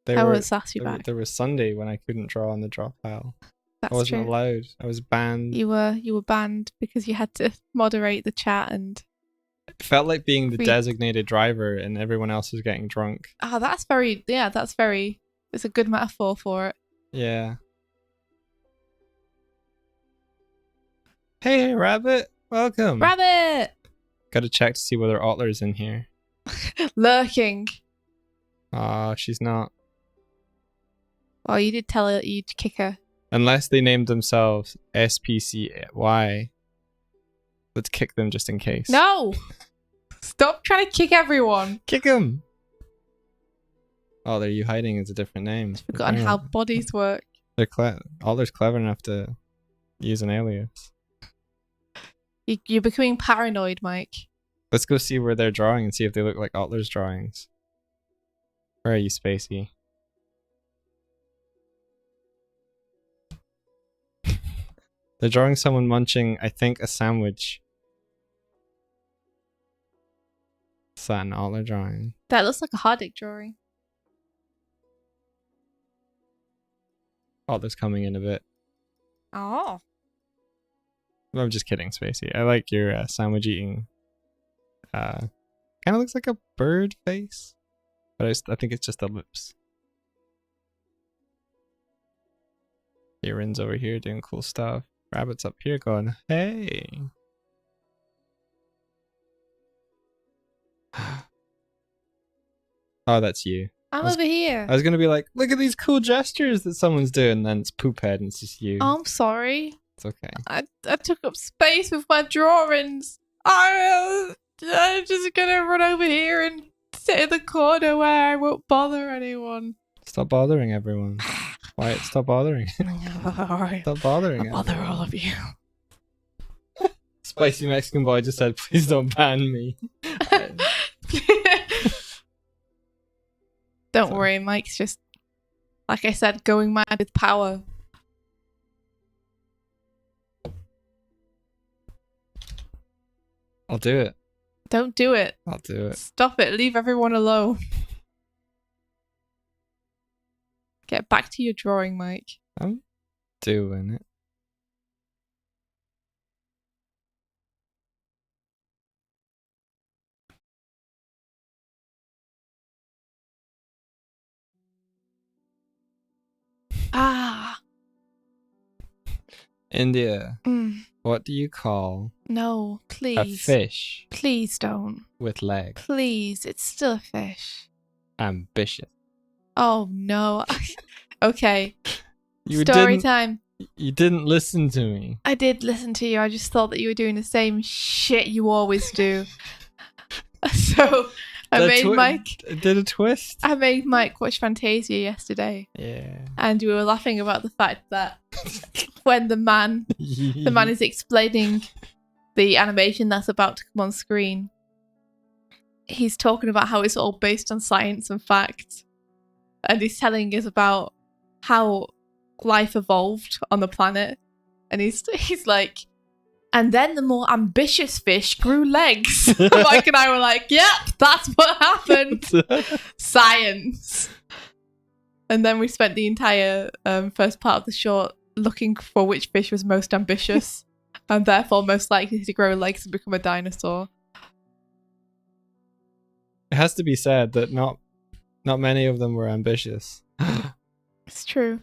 I won't sass you back. There was Sunday when I couldn't draw on the draw pile. That's I wasn't true. allowed. I was banned. You were banned because you had to moderate the chat and... It felt like being the designated driver and everyone else was getting drunk. Oh, that's very... It's a good metaphor for it. Yeah. Hey, Rabbit. Welcome. Rabbit! Gotta check to see whether Otler's in here. Lurking. Aw, she's not. Well, you did tell her you'd kick her. Unless they named themselves SPCY. Let's kick them just in case. No! Stop trying to kick everyone. Kick them! Oh, they're you hiding is a different name. I've forgotten how bodies work. They're Otler's clever enough to use an alias. You're becoming paranoid, Mike. Let's go see where they're drawing and see if they look like Otler's drawings. Where are you, Spacey? They're drawing someone munching, I think, a sandwich. Is that an Otler drawing? That looks like a Hardick drawing. Otler's coming in a bit. Oh. I'm just kidding, Spacey. I like your sandwich eating. Kind of looks like a bird face, but I think it's just the lips. Earins over here doing cool stuff. Rabbit's up here going, hey. Oh, that's you. I'm over here. I was going to be like, look at these cool gestures that someone's doing. And then it's poop head and it's just you. I'm sorry. It's okay. I took up space with my drawings. I'm just going to run over here and sit in the corner where I won't bother anyone. Stop bothering everyone. Wyatt, stop bothering. Stop bothering I'll bother all of you. Spicy Mexican boy just said, please don't ban me. Don't worry, Mike's just, like I said, going mad with power. I'll do it. Don't do it. I'll do it. Stop it. Leave everyone alone. Get back to your drawing, Mike. I'm doing it. Ah. India, what do you call No, please. a fish Please don't. with legs? Please, it's still a fish. Ambitious. Oh no. Okay. You Story didn't, time. You didn't listen to me. I did listen to you. I just thought that you were doing the same shit you always do. So I made Mike watch Fantasia yesterday. Yeah. And we were laughing about the fact that when the man is explaining the animation that's about to come on screen, he's talking about how it's all based on science and fact. And he's telling us about how life evolved on the planet. And he's like, and then the more ambitious fish grew legs. Mike and I were like, yep, that's what happened. Science. And then we spent the entire first part of the short looking for which fish was most ambitious and therefore most likely to grow legs and become a dinosaur. It has to be said that not many of them were ambitious. It's true.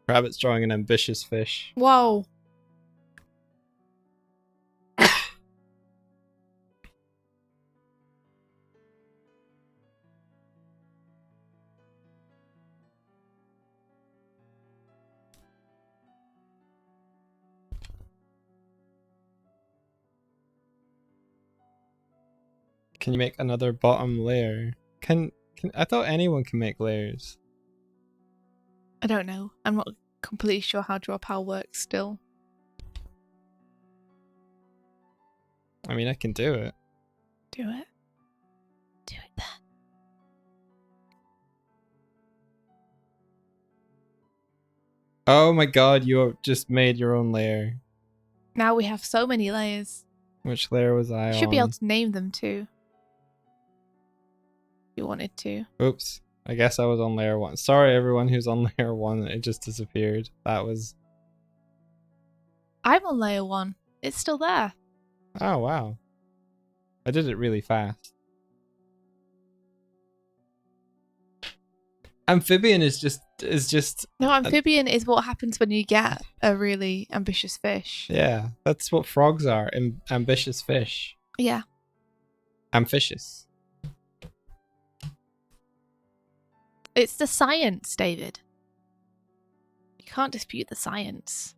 Rabbit's drawing an ambitious fish. Whoa. Can you make another bottom layer? Can I thought anyone can make layers. I don't know. I'm not completely sure how draw power works still. I mean, I can do it. Do it. Do it then. Oh my god, you have just made your own layer. Now we have so many layers. Which layer was I on? Should be able to name them too. If you wanted to. Oops. I guess I was on layer 1. Sorry everyone who's on layer 1, it just disappeared. That was... I'm on layer 1. It's still there. Oh wow. I did it really fast. Amphibian is just No, amphibian is what happens when you get a really ambitious fish. yeah, that's what frogs are. Ambitious fish. Yeah. Amphicious. It's the science, David. You can't dispute the science.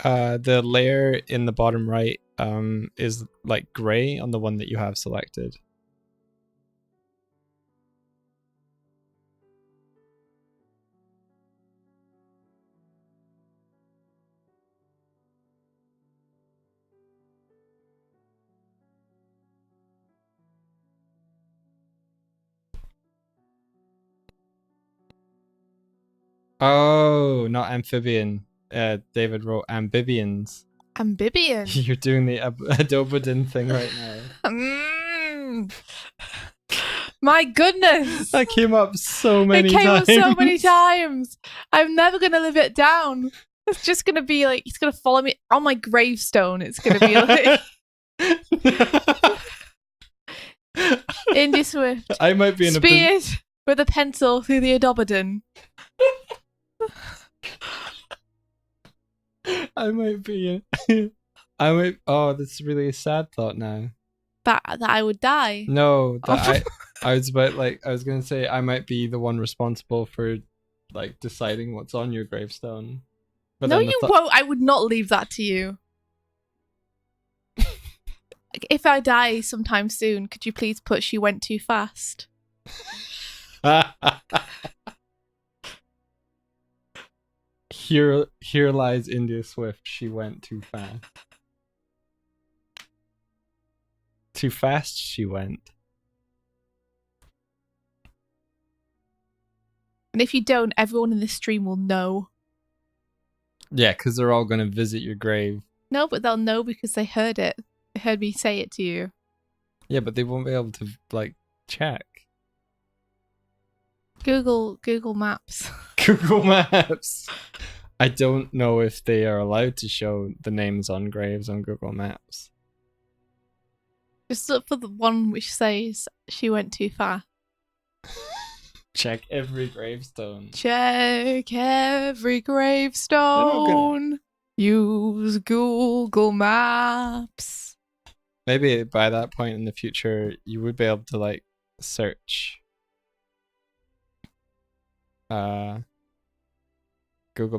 The layer in the bottom right is like gray on the one that you have selected. Oh, not amphibian. David wrote amphibians. Amphibian. You're doing the Adobodin thing right now. My goodness. That came up so many times. It came times. up so many times. I'm never going to live it down. It's just gonna be like it's gonna follow me on my gravestone. It's gonna be like Indy Swift. I might be in speared with a pencil through the Adobadan. I might be. I might. Oh, that's really a sad thought now. That I would die. No, that I was about I was gonna say I might be the one responsible for like deciding what's on your gravestone. But no, then you won't. I would not leave that to you. If I die sometime soon, could you please put "she went too fast"? Here lies India Swift. She went too fast. Too fast she went. And if you don't, everyone in this stream will know. Yeah, because they're all going to visit your grave. No, but they'll know because they heard it. They heard me say it to you. Yeah, but they won't be able to like check. Google Maps. Google Maps. I don't know if they are allowed to show the names on graves on Google Maps. Just look for the one which says "she went too far." Check every gravestone. Check every gravestone. Use Google Maps. Maybe by that point in the future, you would be able to like search Google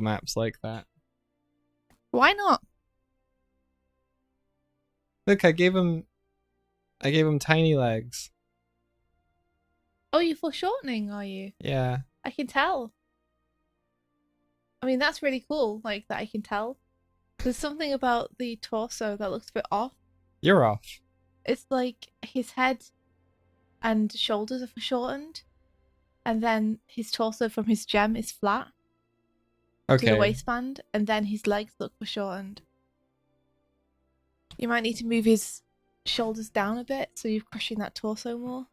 Maps like that. Why not? Look, I gave him tiny legs. Oh, you're foreshortening, are you? Yeah. I can tell. I mean, that's really cool, like, that I can tell. There's something about the torso that looks a bit off. You're off. It's like his head and shoulders are foreshortened, and then his torso from his gem is flat to the waistband, and then his legs look foreshortened. You might need to move his shoulders down a bit so you're crushing that torso more.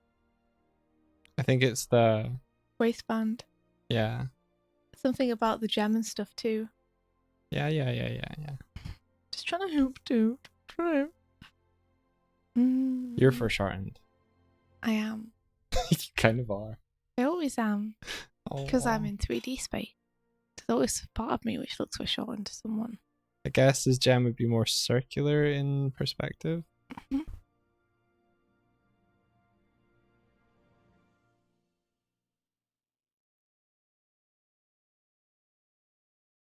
I think it's the waistband. Yeah. Something about the gem and stuff too. Yeah. Just trying to help too. You're foreshortened. I am. You kind of are. I always am. Because I'm in 3D space. There's always a part of me which looks foreshortened to someone. I guess his gem would be more circular in perspective. Mm-hmm.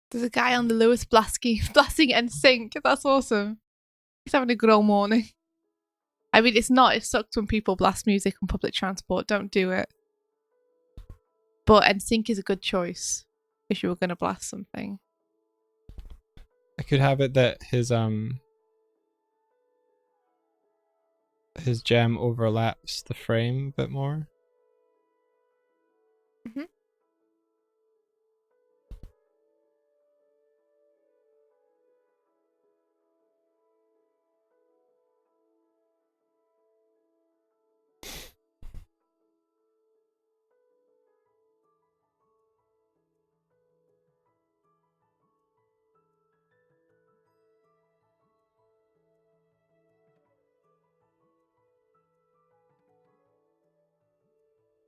There's a guy on the Lewis blasting NSYNC. That's awesome. He's having a good old morning. I mean, it's not. It sucks when people blast music on public transport. Don't do it. But NSYNC is a good choice if you were going to blast something. I could have it that his gem overlaps the frame a bit more. Mm-hmm.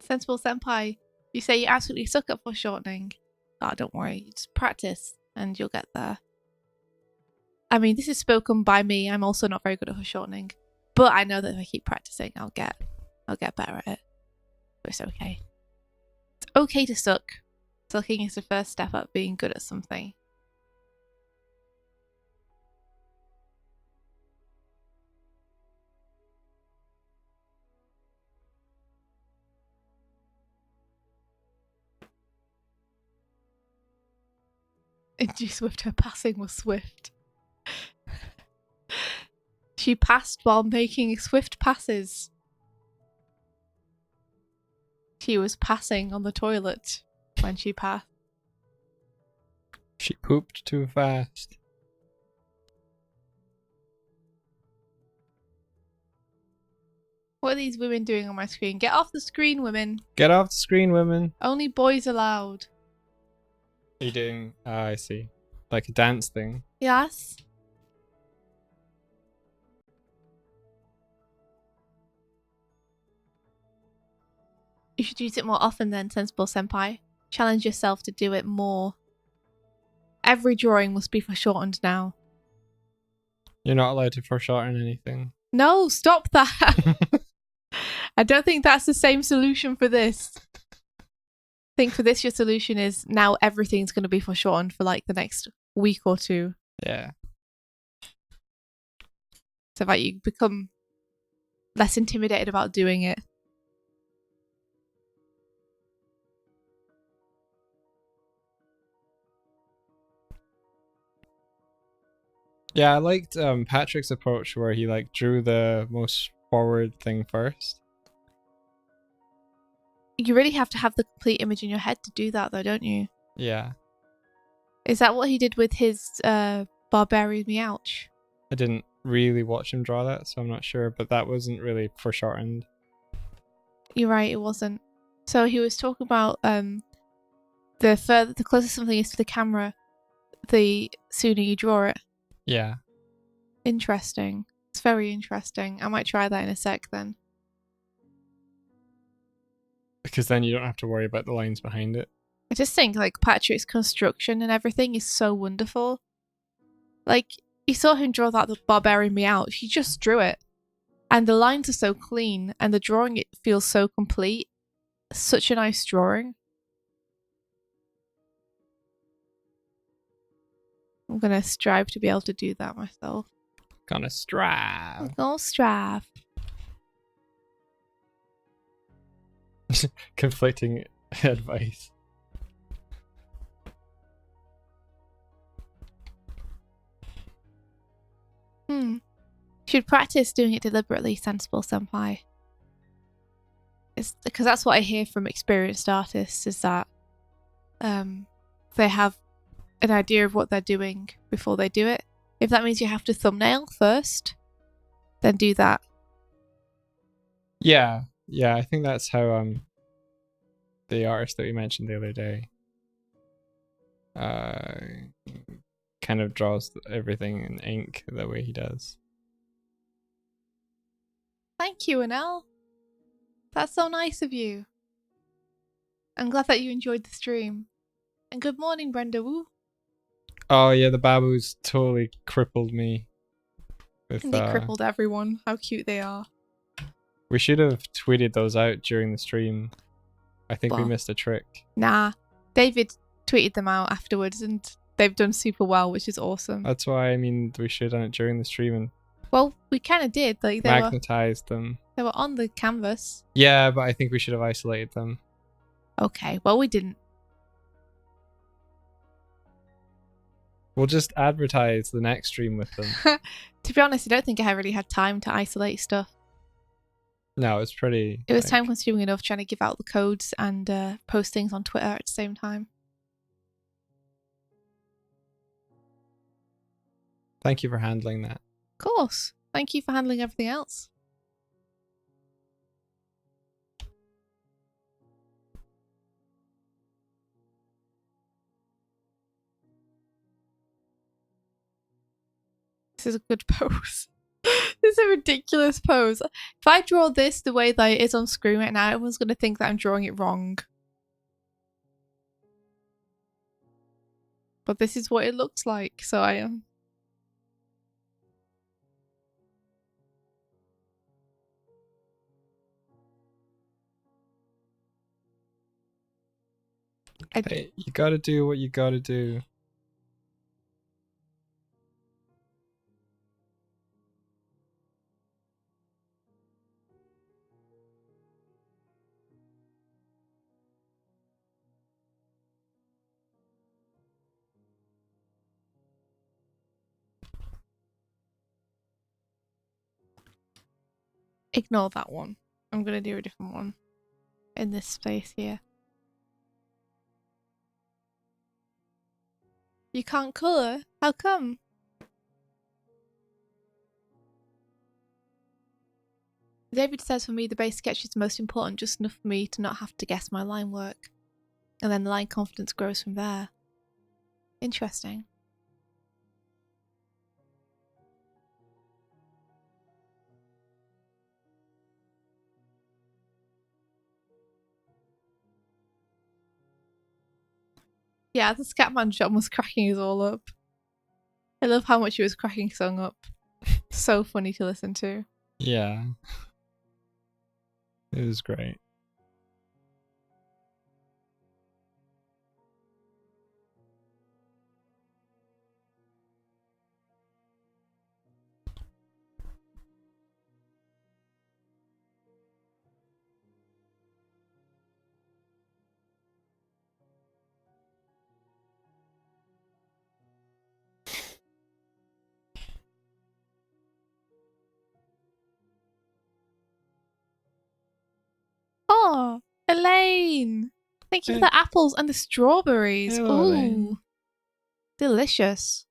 Sensible Senpai, you say you absolutely suck at foreshortening. Oh, don't worry. Just practice and you'll get there. I mean, this is spoken by me. I'm also not very good at foreshortening. But I know that if I keep practicing, I'll get better at it. But it's okay. It's okay to suck. Sucking is the first step up being good at something. Indy Swift, her passing was swift. She passed while making swift passes. She was passing on the toilet when she passed. She pooped too fast. What are these women doing on my screen? Get off the screen, women. Get off the screen, women. Only boys allowed. Are you doing... I see. like a dance thing. Yes. You should use it more often then, Sensible Senpai. Challenge yourself to do it more. Every drawing must be foreshortened now. You're not allowed to foreshorten anything. No, stop that. I don't think that's the same solution for this. I think for this, your solution is now everything's going to be foreshortened for like the next week or two. Yeah. So that you become less intimidated about doing it. Yeah, I liked Patrick's approach where he like drew the most forward thing first. You really have to have the complete image in your head to do that though, don't you? Yeah. Is that what he did with his Barbarian Meowch? I didn't really watch him draw that, so I'm not sure, but that wasn't really foreshortened. You're right, it wasn't. So he was talking about the closer something is to the camera, the sooner you draw it. Yeah. Interesting. It's very interesting. I might try that in a sec then. Because then you don't have to worry about the lines behind it. I just think like Patrick's construction and everything is so wonderful. Like you saw him draw that the Barbarian Meowth. He just drew it. And the lines are so clean and the drawing it feels so complete. Such a nice drawing. I'm gonna strive to be able to do that myself. Gonna strive. I'll strive. Conflicting advice. Should practice doing it deliberately, Sensible Senpai. It's because that's what I hear from experienced artists is that they have an idea of what they're doing before they do it. If that means you have to thumbnail first, then do that. Yeah, I think that's how the artist that we mentioned the other day kind of draws everything in ink the way he does. Thank you, Anel. That's so nice of you. I'm glad that you enjoyed the stream. And good morning, Brenda Woo. Oh yeah, the babus totally crippled me. And they crippled everyone. How cute they are. We should have tweeted those out during the stream. I think we missed a trick. Nah. David tweeted them out afterwards and they've done super well, which is awesome. That's why I mean we should have done it during the stream and well, we kind of did. Like they magnetized them. They were on the canvas. Yeah, but I think we should have isolated them. Okay, well we didn't. We'll just advertise the next stream with them. To be honest, I don't think I really had time to isolate stuff. No, it's pretty... It was time consuming enough trying to give out the codes and post things on Twitter at the same time. Thank you for handling that. Of course. Thank you for handling everything else. This is a good pose. This is a ridiculous pose. If I draw this the way that it is on screen right now, everyone's going to think that I'm drawing it wrong. But this is what it looks like, so I am. Hey, you gotta do what you gotta do. Ignore that one. I'm going to do a different one in this space here. You can't colour? How come? David says for me the base sketch is most important, just enough for me to not have to guess my line work. And then the line confidence grows from there. Interesting. Yeah, the Scatman John was cracking us all up. I love how much he was cracking Sung up. So funny to listen to. Yeah. It was great. Oh, Elaine! Thank you for the apples and the strawberries. Hello, Elaine. Ooh, delicious.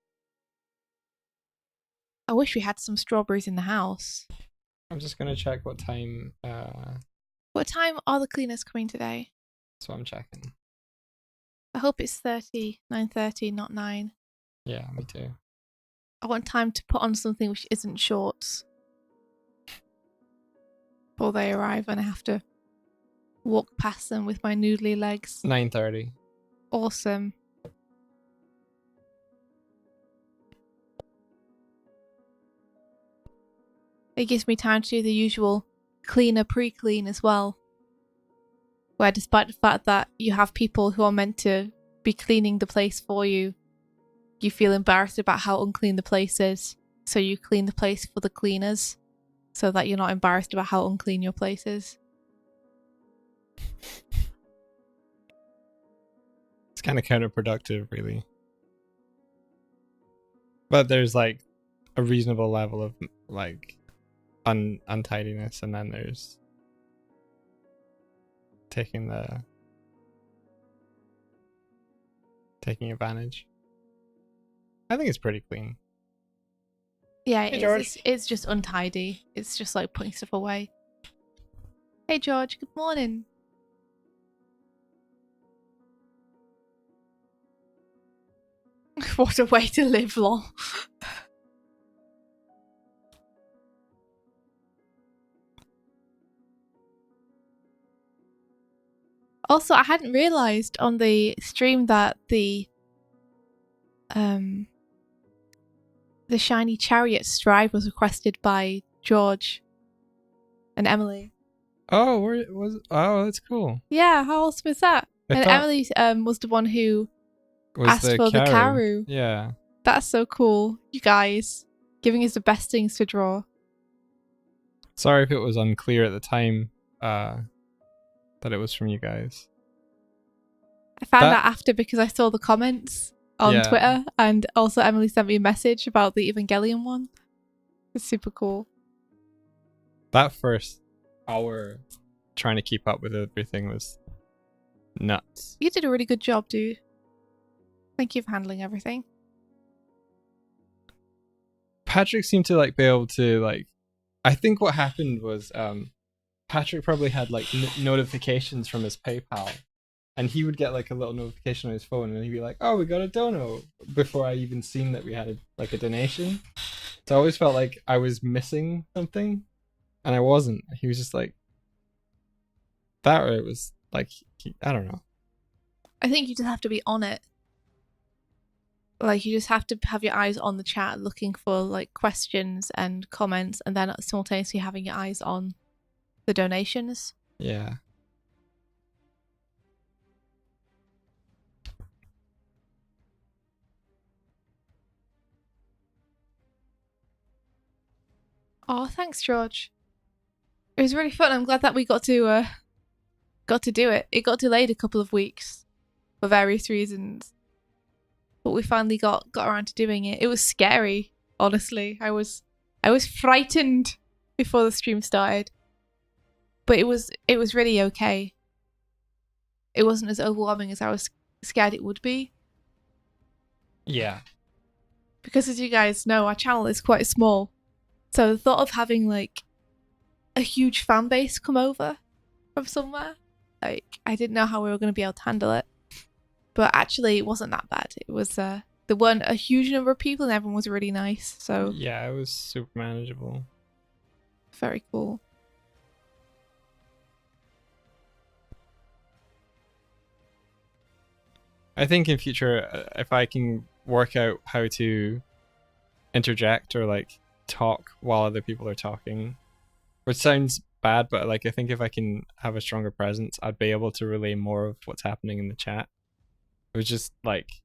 I wish we had some strawberries in the house. I'm just gonna check what time. What time are the cleaners coming today? So I'm checking. I hope it's 9:30, not 9. Yeah, me too. I want time to put on something which isn't shorts before they arrive, and I have to walk past them with my noodly legs. 9:30. Awesome. It gives me time to do the usual cleaner pre-clean as well, where despite the fact that you have people who are meant to be cleaning the place for you, you feel embarrassed about how unclean the place is, so you clean the place for the cleaners so that you're not embarrassed about how unclean your place is. It's kind of counterproductive, really. But there's like a reasonable level of like untidiness, and then there's taking advantage. I think it's pretty clean. Yeah, Hey, George. it's just untidy. It's just like putting stuff away. Hey George, good morning. What a way to live, lol. Also, I hadn't realised on the stream that the Shiny Chariot Stride was requested by George and Emily. Oh, where was? Oh, that's cool. Yeah, how awesome is that? And Emily was the one who asked for the Karu. Yeah. That's so cool. You guys giving us the best things to draw. Sorry if it was unclear at the time that it was from you guys. I found out after because I saw the comments on Twitter, and also Emily sent me a message about the Evangelion one. It's super cool. That first hour trying to keep up with everything was nuts. You did a really good job, dude. Thank you for handling everything. Patrick seemed to like be able to like. I think what happened was Patrick probably had like notifications from his PayPal, and he would get like a little notification on his phone, and he'd be like, "Oh, we got a dono," before I even seen that we had a donation. So I always felt like I was missing something, and I wasn't. He was just like that, or it was like I don't know. I think you just have to be on it. Like, you just have to have your eyes on the chat, looking for like questions and comments, and then simultaneously having your eyes on the donations. Yeah. Oh, thanks, George. It was really fun. I'm glad that we got to do it. It got delayed a couple of weeks for various reasons, but we finally got around to doing it. It was scary, honestly. I was frightened before the stream started, but it was really okay. It wasn't as overwhelming as I was scared it would be. Yeah. Because as you guys know, our channel is quite small, so the thought of having like a huge fan base come over from somewhere, like, I didn't know how we were going to be able to handle it. But actually, it wasn't that bad. It was there weren't a huge number of people, and everyone was really nice. So yeah, it was super manageable. Very cool. I think in future, if I can work out how to interject or like talk while other people are talking, which sounds bad, but like I think if I can have a stronger presence, I'd be able to relay more of what's happening in the chat. It was just like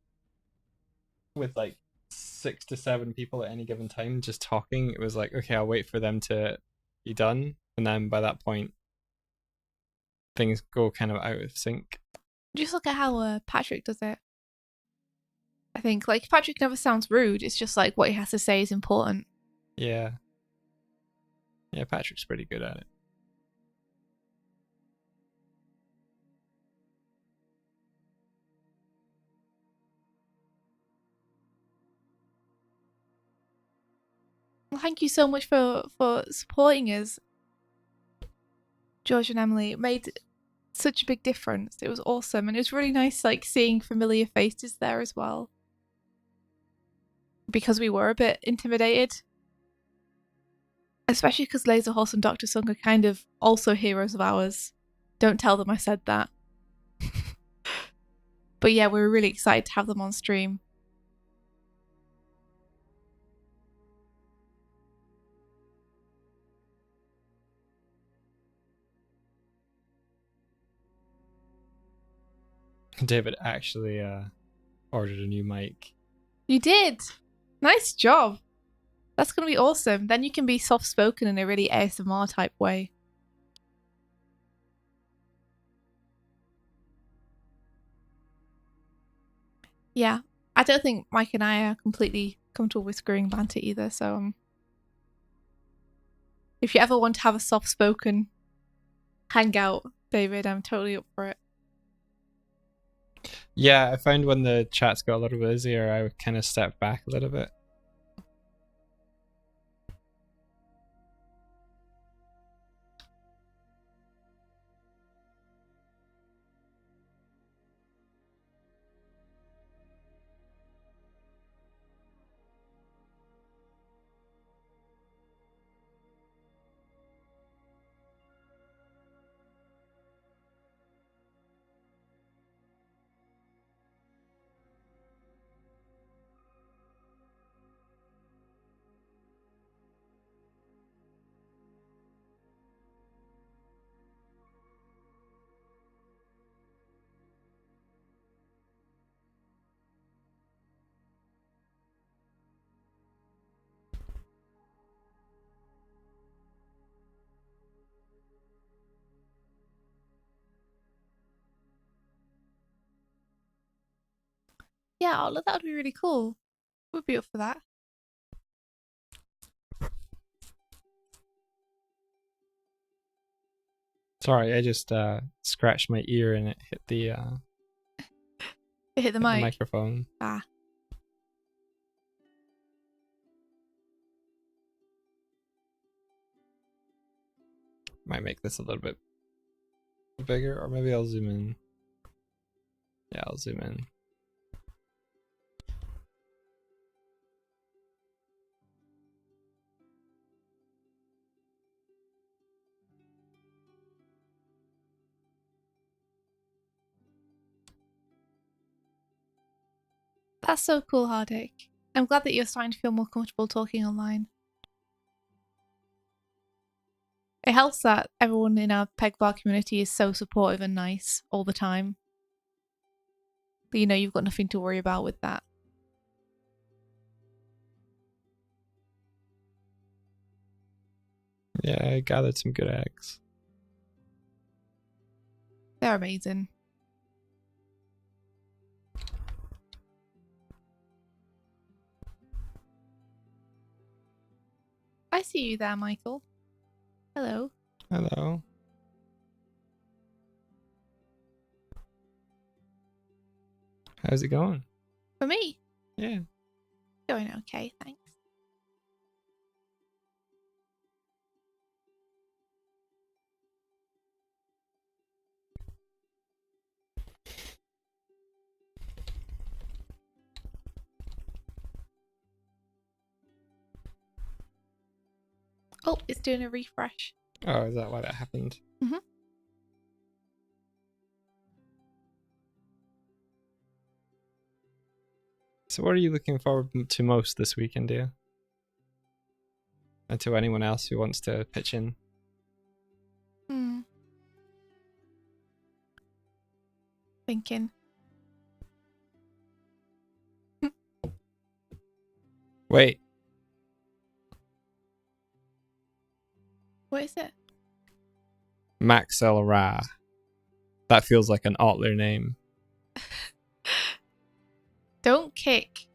with like 6 to 7 people at any given time just talking, it was like, okay, I'll wait for them to be done, and then by that point things go kind of out of sync. Just look at how Patrick does it. I think like Patrick never sounds rude. It's just like what he has to say is important. Yeah, Patrick's pretty good at it. Well, thank you so much for supporting us, George and Emily. It made such a big difference. It was awesome, and it was really nice like seeing familiar faces there as well, because we were a bit intimidated, especially because Laserhorse and Dr. Sung are kind of also heroes of ours. Don't tell them I said that. But yeah, we were really excited to have them on stream. David actually ordered a new mic. You did! Nice job! That's going to be awesome. Then you can be soft-spoken in a really ASMR type way. Yeah, I don't think Mike and I are completely comfortable with screwing banter either, so if you ever want to have a soft-spoken hangout, David, I'm totally up for it. Yeah, I found when the chats got a little bit busier, I would kind of step back a little bit. Yeah, that would be really cool. We'd be up for that. Sorry, I just scratched my ear and it hit the It hit the mic. Microphone. Ah. Might make this a little bit bigger, or maybe I'll zoom in. Yeah, I'll zoom in. That's so cool, Hardik. I'm glad that you're starting to feel more comfortable talking online. It helps that everyone in our Peg Bar community is so supportive and nice all the time. But you know, you've got nothing to worry about with that. Yeah, I gathered some good eggs. They're amazing. I see you there, Michael. Hello. Hello. How's it going? For me? Yeah. Going okay, thanks. Oh, it's doing a refresh. Oh, is that why that happened? Mm-hmm. So what are you looking forward to most this weekend, dear? And to anyone else who wants to pitch in. Thinking. Wait. What is it? Maxel Ra. That feels like an Otler name. Don't kick.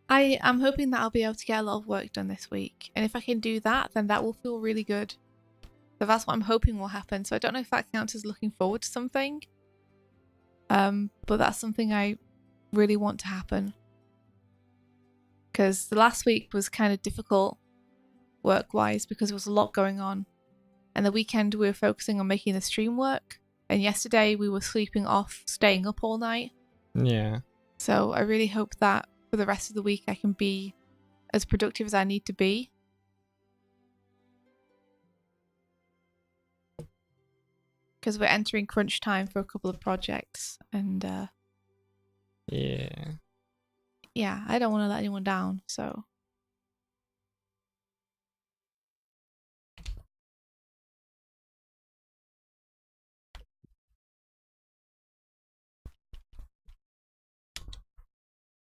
I'm hoping that I'll be able to get a lot of work done this week. And if I can do that, then that will feel really good. So that's what I'm hoping will happen. So I don't know if that counts as looking forward to something. But that's something I really want to happen. Because the last week was kind of difficult work-wise because there was a lot going on. And the weekend we were focusing on making the stream work. And yesterday we were sleeping off, staying up all night. Yeah. So I really hope that for the rest of the week I can be as productive as I need to be. Because we're entering crunch time for a couple of projects. And yeah, I don't want to let anyone down, so...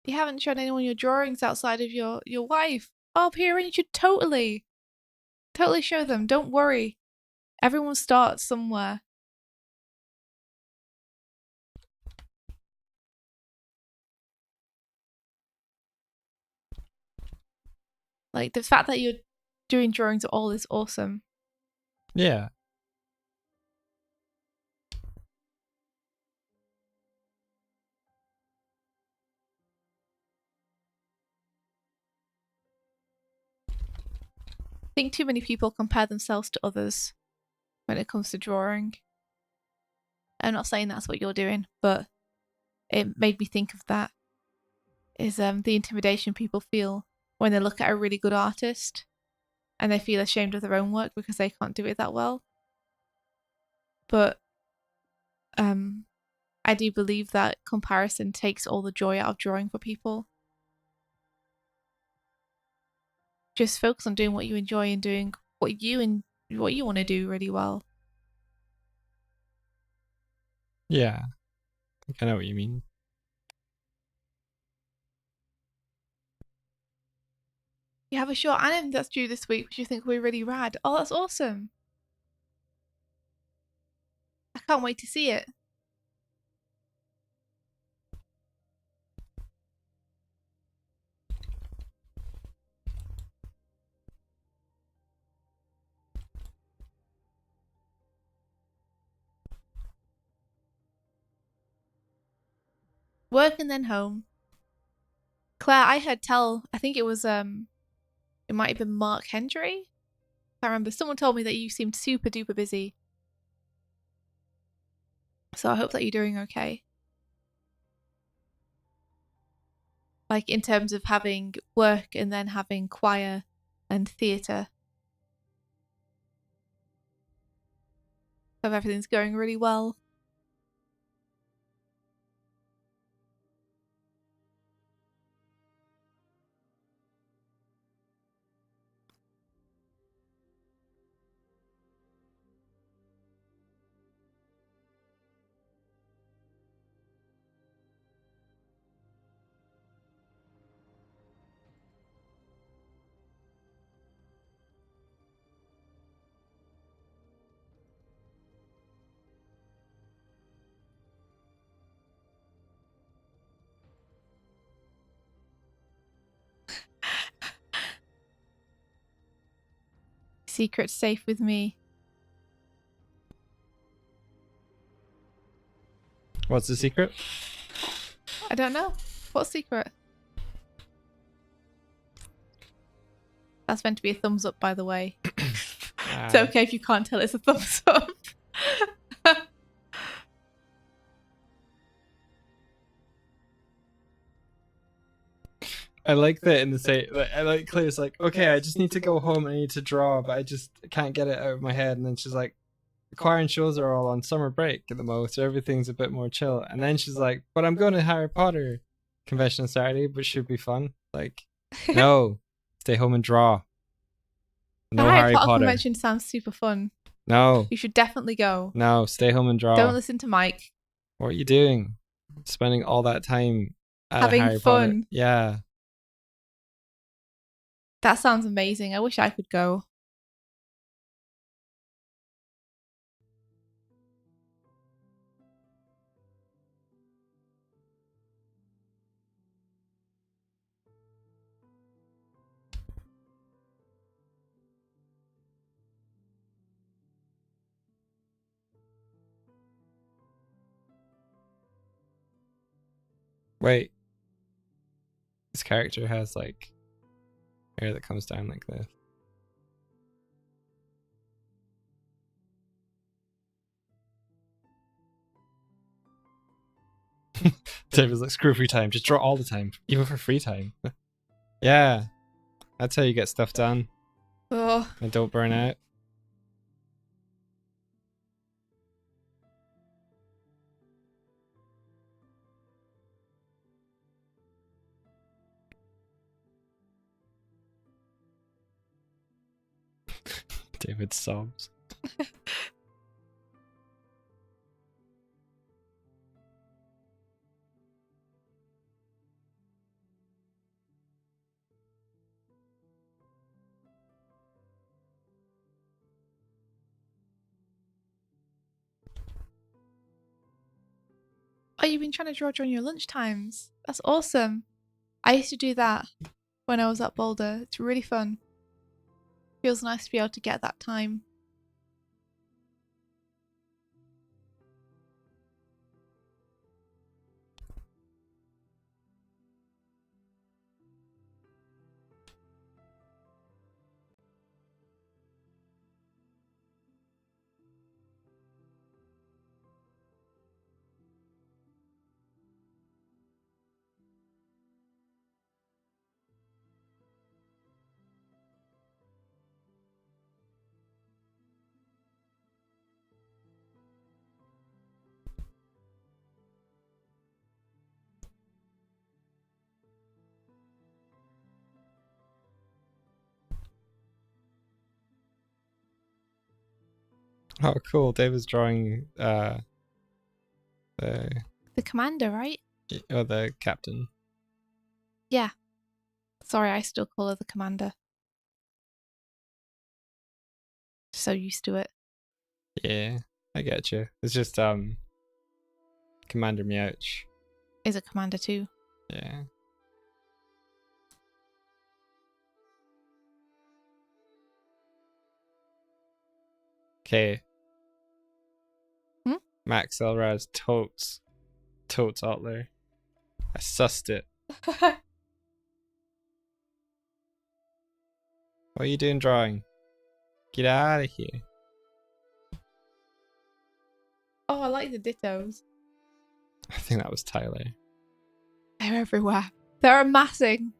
You haven't shown anyone your drawings outside of your wife. Oh, Pierre, you should totally show them. Don't worry. Everyone starts somewhere. Like, the fact that you're doing drawings at all is awesome. Yeah. I think too many people compare themselves to others when it comes to drawing. I'm not saying that's what you're doing, but it made me think of that. Is the intimidation people feel when they look at a really good artist and they feel ashamed of their own work because they can't do it that well. But I do believe that comparison takes all the joy out of drawing for people. Just focus on doing what you enjoy and doing what you want to do really well. Yeah. I think I know what you mean. You have a short anime that's due this week, which you think will be really rad. Oh, that's awesome. I can't wait to see it. Work and then home. Claire, I heard tell, I think it was it might have been Mark Hendry. I can't remember. Someone told me that you seemed super duper busy. So I hope that you're doing okay. Like in terms of having work and then having choir and theatre. Hope everything's going really well. Secret safe with me. What's the secret? I don't know. What secret? That's meant to be a thumbs up, by the way. It's okay if you can't tell it's a thumbs up. I like that in the say. I like Claire's like, okay, I just need to go home. I need to draw, but I just can't get it out of my head. And then she's like, the choir and shows are all on summer break at the moment, so everything's a bit more chill. And then she's like, but I'm going to Harry Potter convention on Saturday, which should be fun. Like, no, stay home and draw. No the Harry Potter. convention sounds super fun. No. You should definitely go. No, stay home and draw. Don't listen to Mike. What are you doing? Spending all that time at having Harry fun. Potter. Yeah. That sounds amazing. I wish I could go. Wait. This character has like hair that comes down like this. David's like, screw free time. Just draw all the time, even for free time. Yeah. That's how you get stuff done. Oh. And don't burn out. David sobs. Oh, you've been trying to draw during your lunch times. That's awesome. I used to do that when I was at Boulder. It's really fun. Feels nice to be able to get that time. Oh, cool. David's drawing the commander, right? or the captain. Yeah. Sorry, I still call her the commander. So used to it. Yeah, I get you. It's just Commander Meouch. Is a commander too. Yeah. Okay. Max Elraz totes Otler. I sussed it. What are you doing drawing? Get out of here. Oh, I like the dittos. I think that was Tyler. They're everywhere. They're amassing.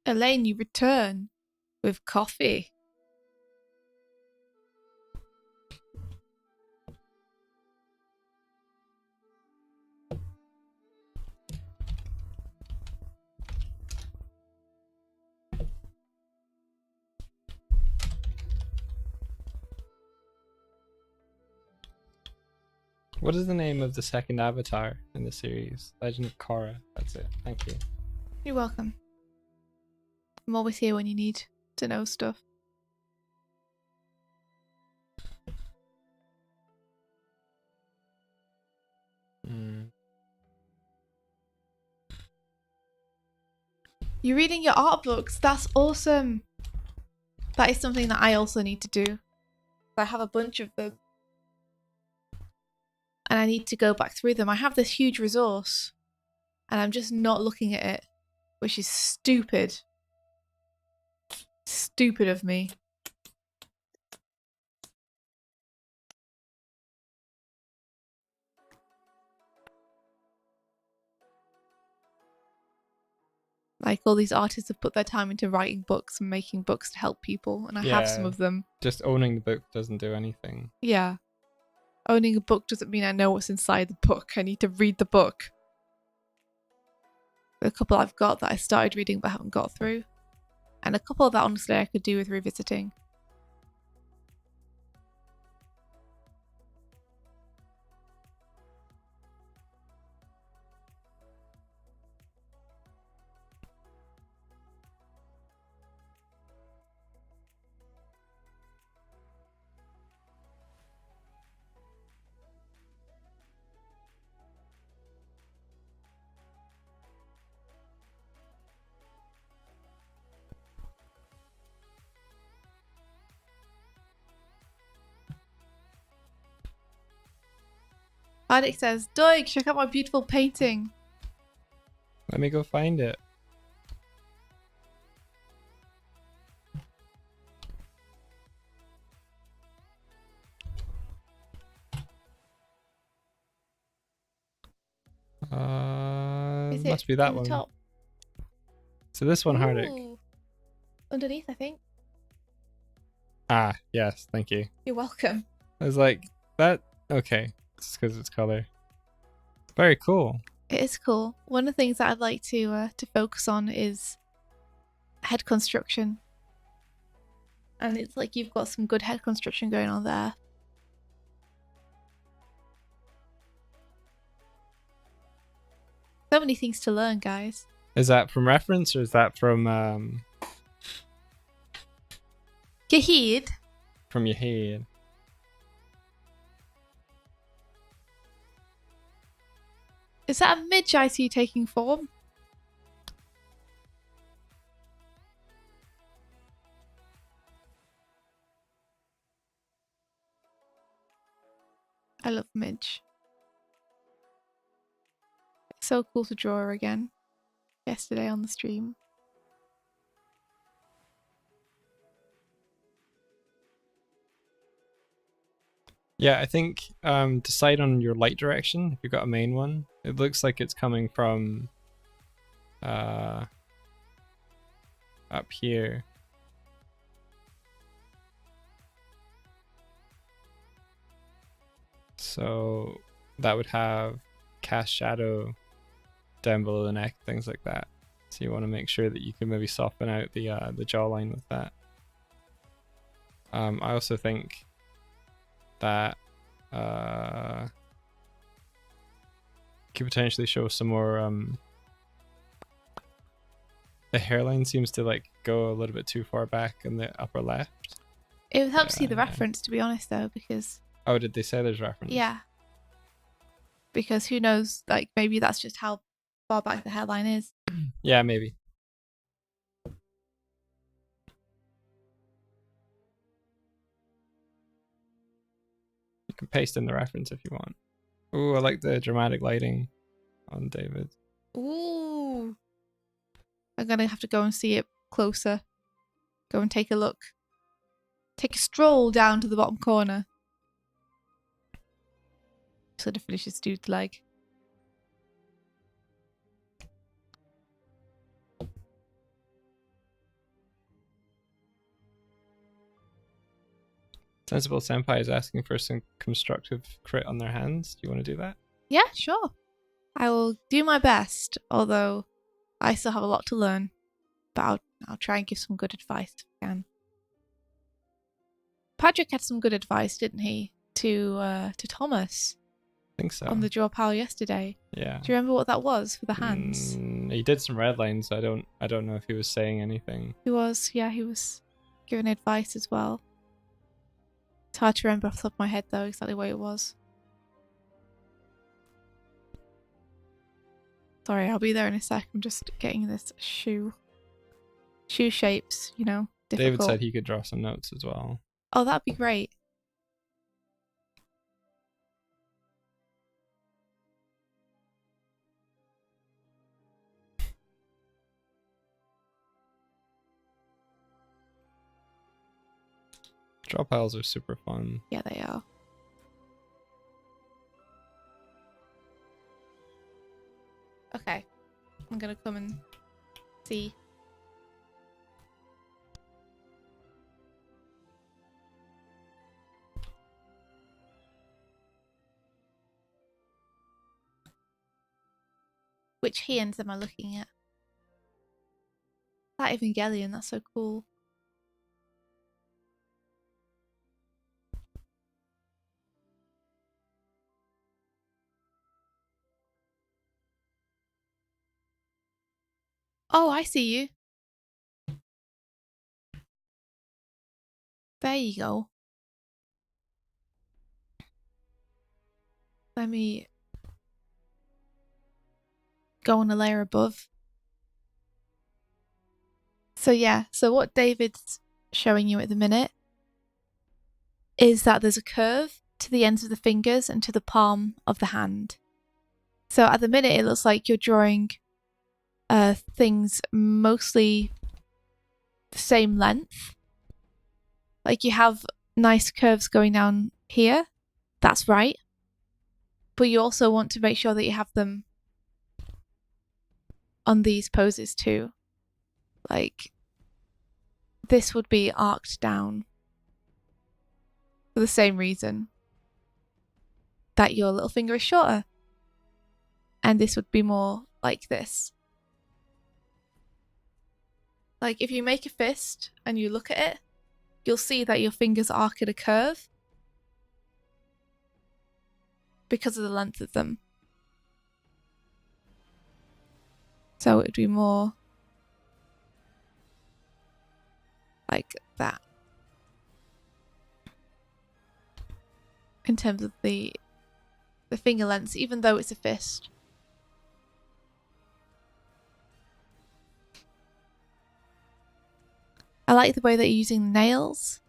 Elaine, you return with coffee. What is the name of the second avatar in the series? Legend of Korra. That's it. Thank you. You're welcome. I'm always here when you need to know stuff. Mm. You're reading your art books. That's awesome. That is something that I also need to do. I have a bunch of them. And I need to go back through them. I have this huge resource. And I'm just not looking at it. Which is stupid. Stupid of me. Like, all these artists have put their time into writing books and making books to help people, and I have some of them. Just owning the book doesn't do anything. Yeah. Owning a book doesn't mean I know what's inside the book. I need to read the book. A couple I've got that I started reading but haven't got through. And a couple that honestly I could do with revisiting. Alex says, Doig, check out my beautiful painting. Let me go find it. Is Must it be that in the one. top? So this one, Hardick. Ooh. Underneath, I think. Ah, yes, thank you. You're welcome. I was like, that, okay. It's because it's color. Very cool. It is cool. One of the things that I'd like to focus on is head construction. And it's like you've got some good head construction going on there. So many things to learn, guys. Is that from reference or is that from Gahid. your head? Is that a midge I see taking form? I love midge. It's so cool to draw her again. Yesterday on the stream. Yeah, I think decide on your light direction if you've got a main one. It looks like it's coming from up here. So that would have cast shadow down below the neck, things like that. So you want to make sure that you can maybe soften out the jawline with that. I also think that could potentially show some more. The hairline seems to like go a little bit too far back in the upper left. It would help see the reference, to be honest, though, because... Oh, did they say there's reference? Yeah. Because who knows, like, maybe that's just how far back the hairline is. Yeah, maybe. You can paste in the reference if you want. Ooh, I like the dramatic lighting on David. Ooh. I'm going to have to go and see it closer. Go and take a look. Take a stroll down to the bottom corner. Sort of finish his dude's leg. Sensible Senpai is asking for some constructive crit on their hands. Do you want to do that? Yeah, sure. I will do my best, although I still have a lot to learn. But I'll try and give some good advice if I can. Patrick had some good advice, didn't he, to Thomas? I think so. On the draw pile yesterday. Yeah. Do you remember what that was for the hands? He did some red lines. I don't know if he was saying anything. He was giving advice as well. It's hard to remember off the top of my head though exactly what it was. Sorry, I'll be there in a sec. I'm just getting this shoe shapes, difficult. David said he could draw some notes as well. Oh, that'd be great. Draw piles are super fun. Yeah, they are. Okay. I'm gonna come and see. Which hands am I looking at? That Evangelion, that's so cool. Oh, I see you. There you go. Let me go on a layer above. So yeah, so what David's showing you at the minute is that there's a curve to the ends of the fingers and to the palm of the hand. So at the minute it looks like you're drawing things mostly the same length. Like you have nice curves going down here. That's right. But you also want to make sure that you have them on these poses too. Like this would be arced down for the same reason that your little finger is shorter. And this would be more like this. Like if you make a fist and you look at it, you'll see that your fingers arc at a curve because of the length of them. So it would be more like that in terms of the finger lengths, even though it's a fist. I like the way that you're using nails.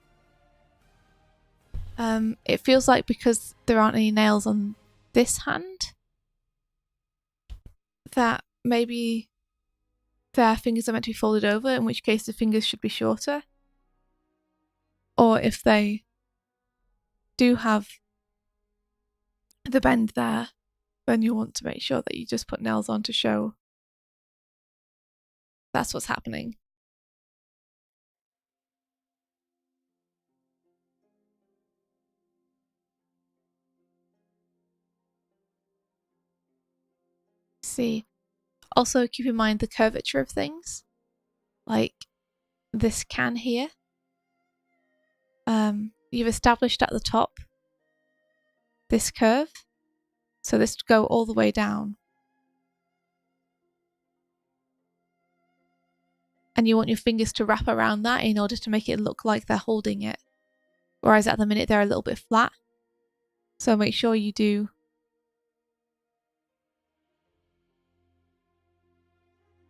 It feels like because there aren't any nails on this hand, that maybe their fingers are meant to be folded over, in which case the fingers should be shorter. Or if they do have the bend there, then you want to make sure that you just put nails on to show that's what's happening. See, also keep in mind the curvature of things, like this can here. You've established at the top this curve, so this would go all the way down. And you want your fingers to wrap around that in order to make it look like they're holding it. Whereas at the minute they're a little bit flat. So make sure you do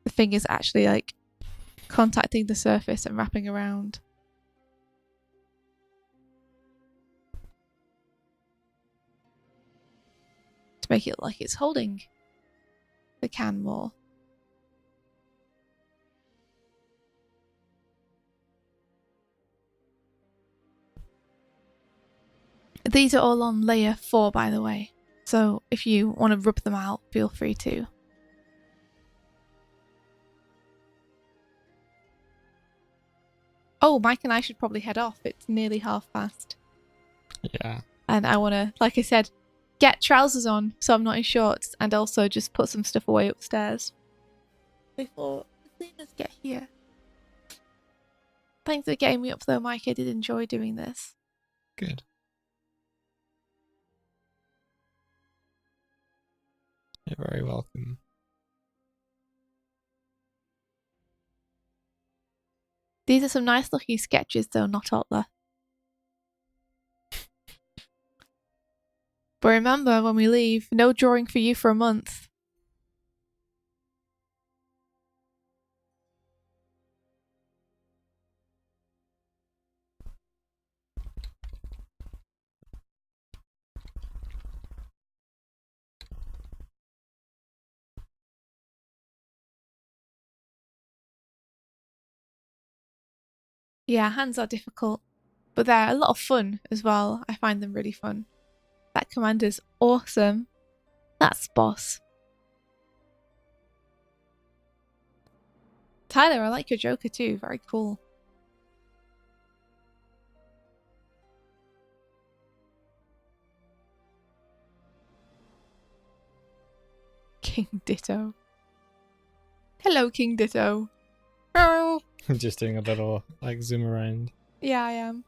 the fingers actually like contacting the surface and wrapping around. To make it look like it's holding the can more. These are all on layer 4, by the way. So if you want to rub them out, feel free to. Oh, Mike and I should probably head off. It's nearly 5:30. Yeah. And I want to, like I said, get trousers on so I'm not in shorts, and also just put some stuff away upstairs before the cleaners get here. Thanks for getting me up though, Mike. I did enjoy doing this. Good. You're very welcome. These are some nice looking sketches though, not Otler. But remember, when we leave, no drawing for you for a month. Yeah, hands are difficult, but they're a lot of fun as well. I find them really fun. That commander's awesome. That's boss. Tyler, I like your Joker too. Very cool. King Ditto. Hello, King Ditto. Oh. Just doing a little like zoom around. Yeah, I am.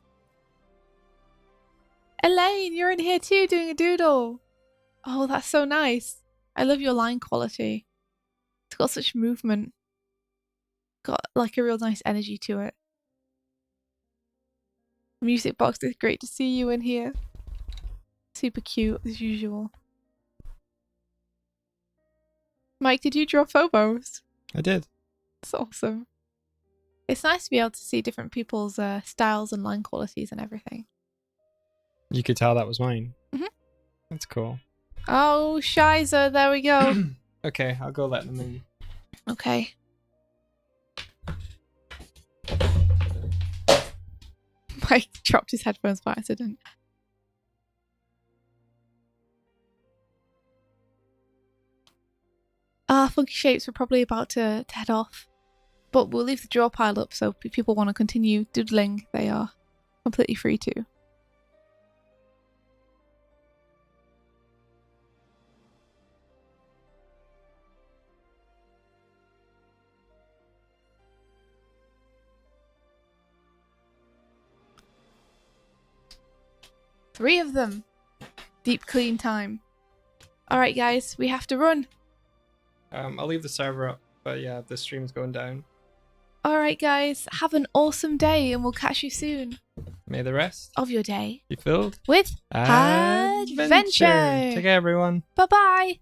Elaine, you're in here too doing a doodle. Oh, that's so nice. I love your line quality. It's got such movement. Got like a real nice energy to it. Music box, it's great to see you in here. Super cute as usual. Mike, did you draw Phobos? I did. That's awesome. It's nice to be able to see different people's styles and line qualities and everything. You could tell that was mine. Mhm. That's cool. Oh, Shiza, there we go. Okay, I'll go let them in. Okay. Mike dropped his headphones by accident. Funky Shapes, we're probably about to head off. But we'll leave the draw pile up, so if people want to continue doodling, they are completely free to. Three of them. Deep clean time. Alright guys, we have to run. I'll leave the server up, but yeah, the stream's going down. Alright guys, have an awesome day and we'll catch you soon. May the rest Of your day. be filled With adventure. Take care, everyone. Bye bye.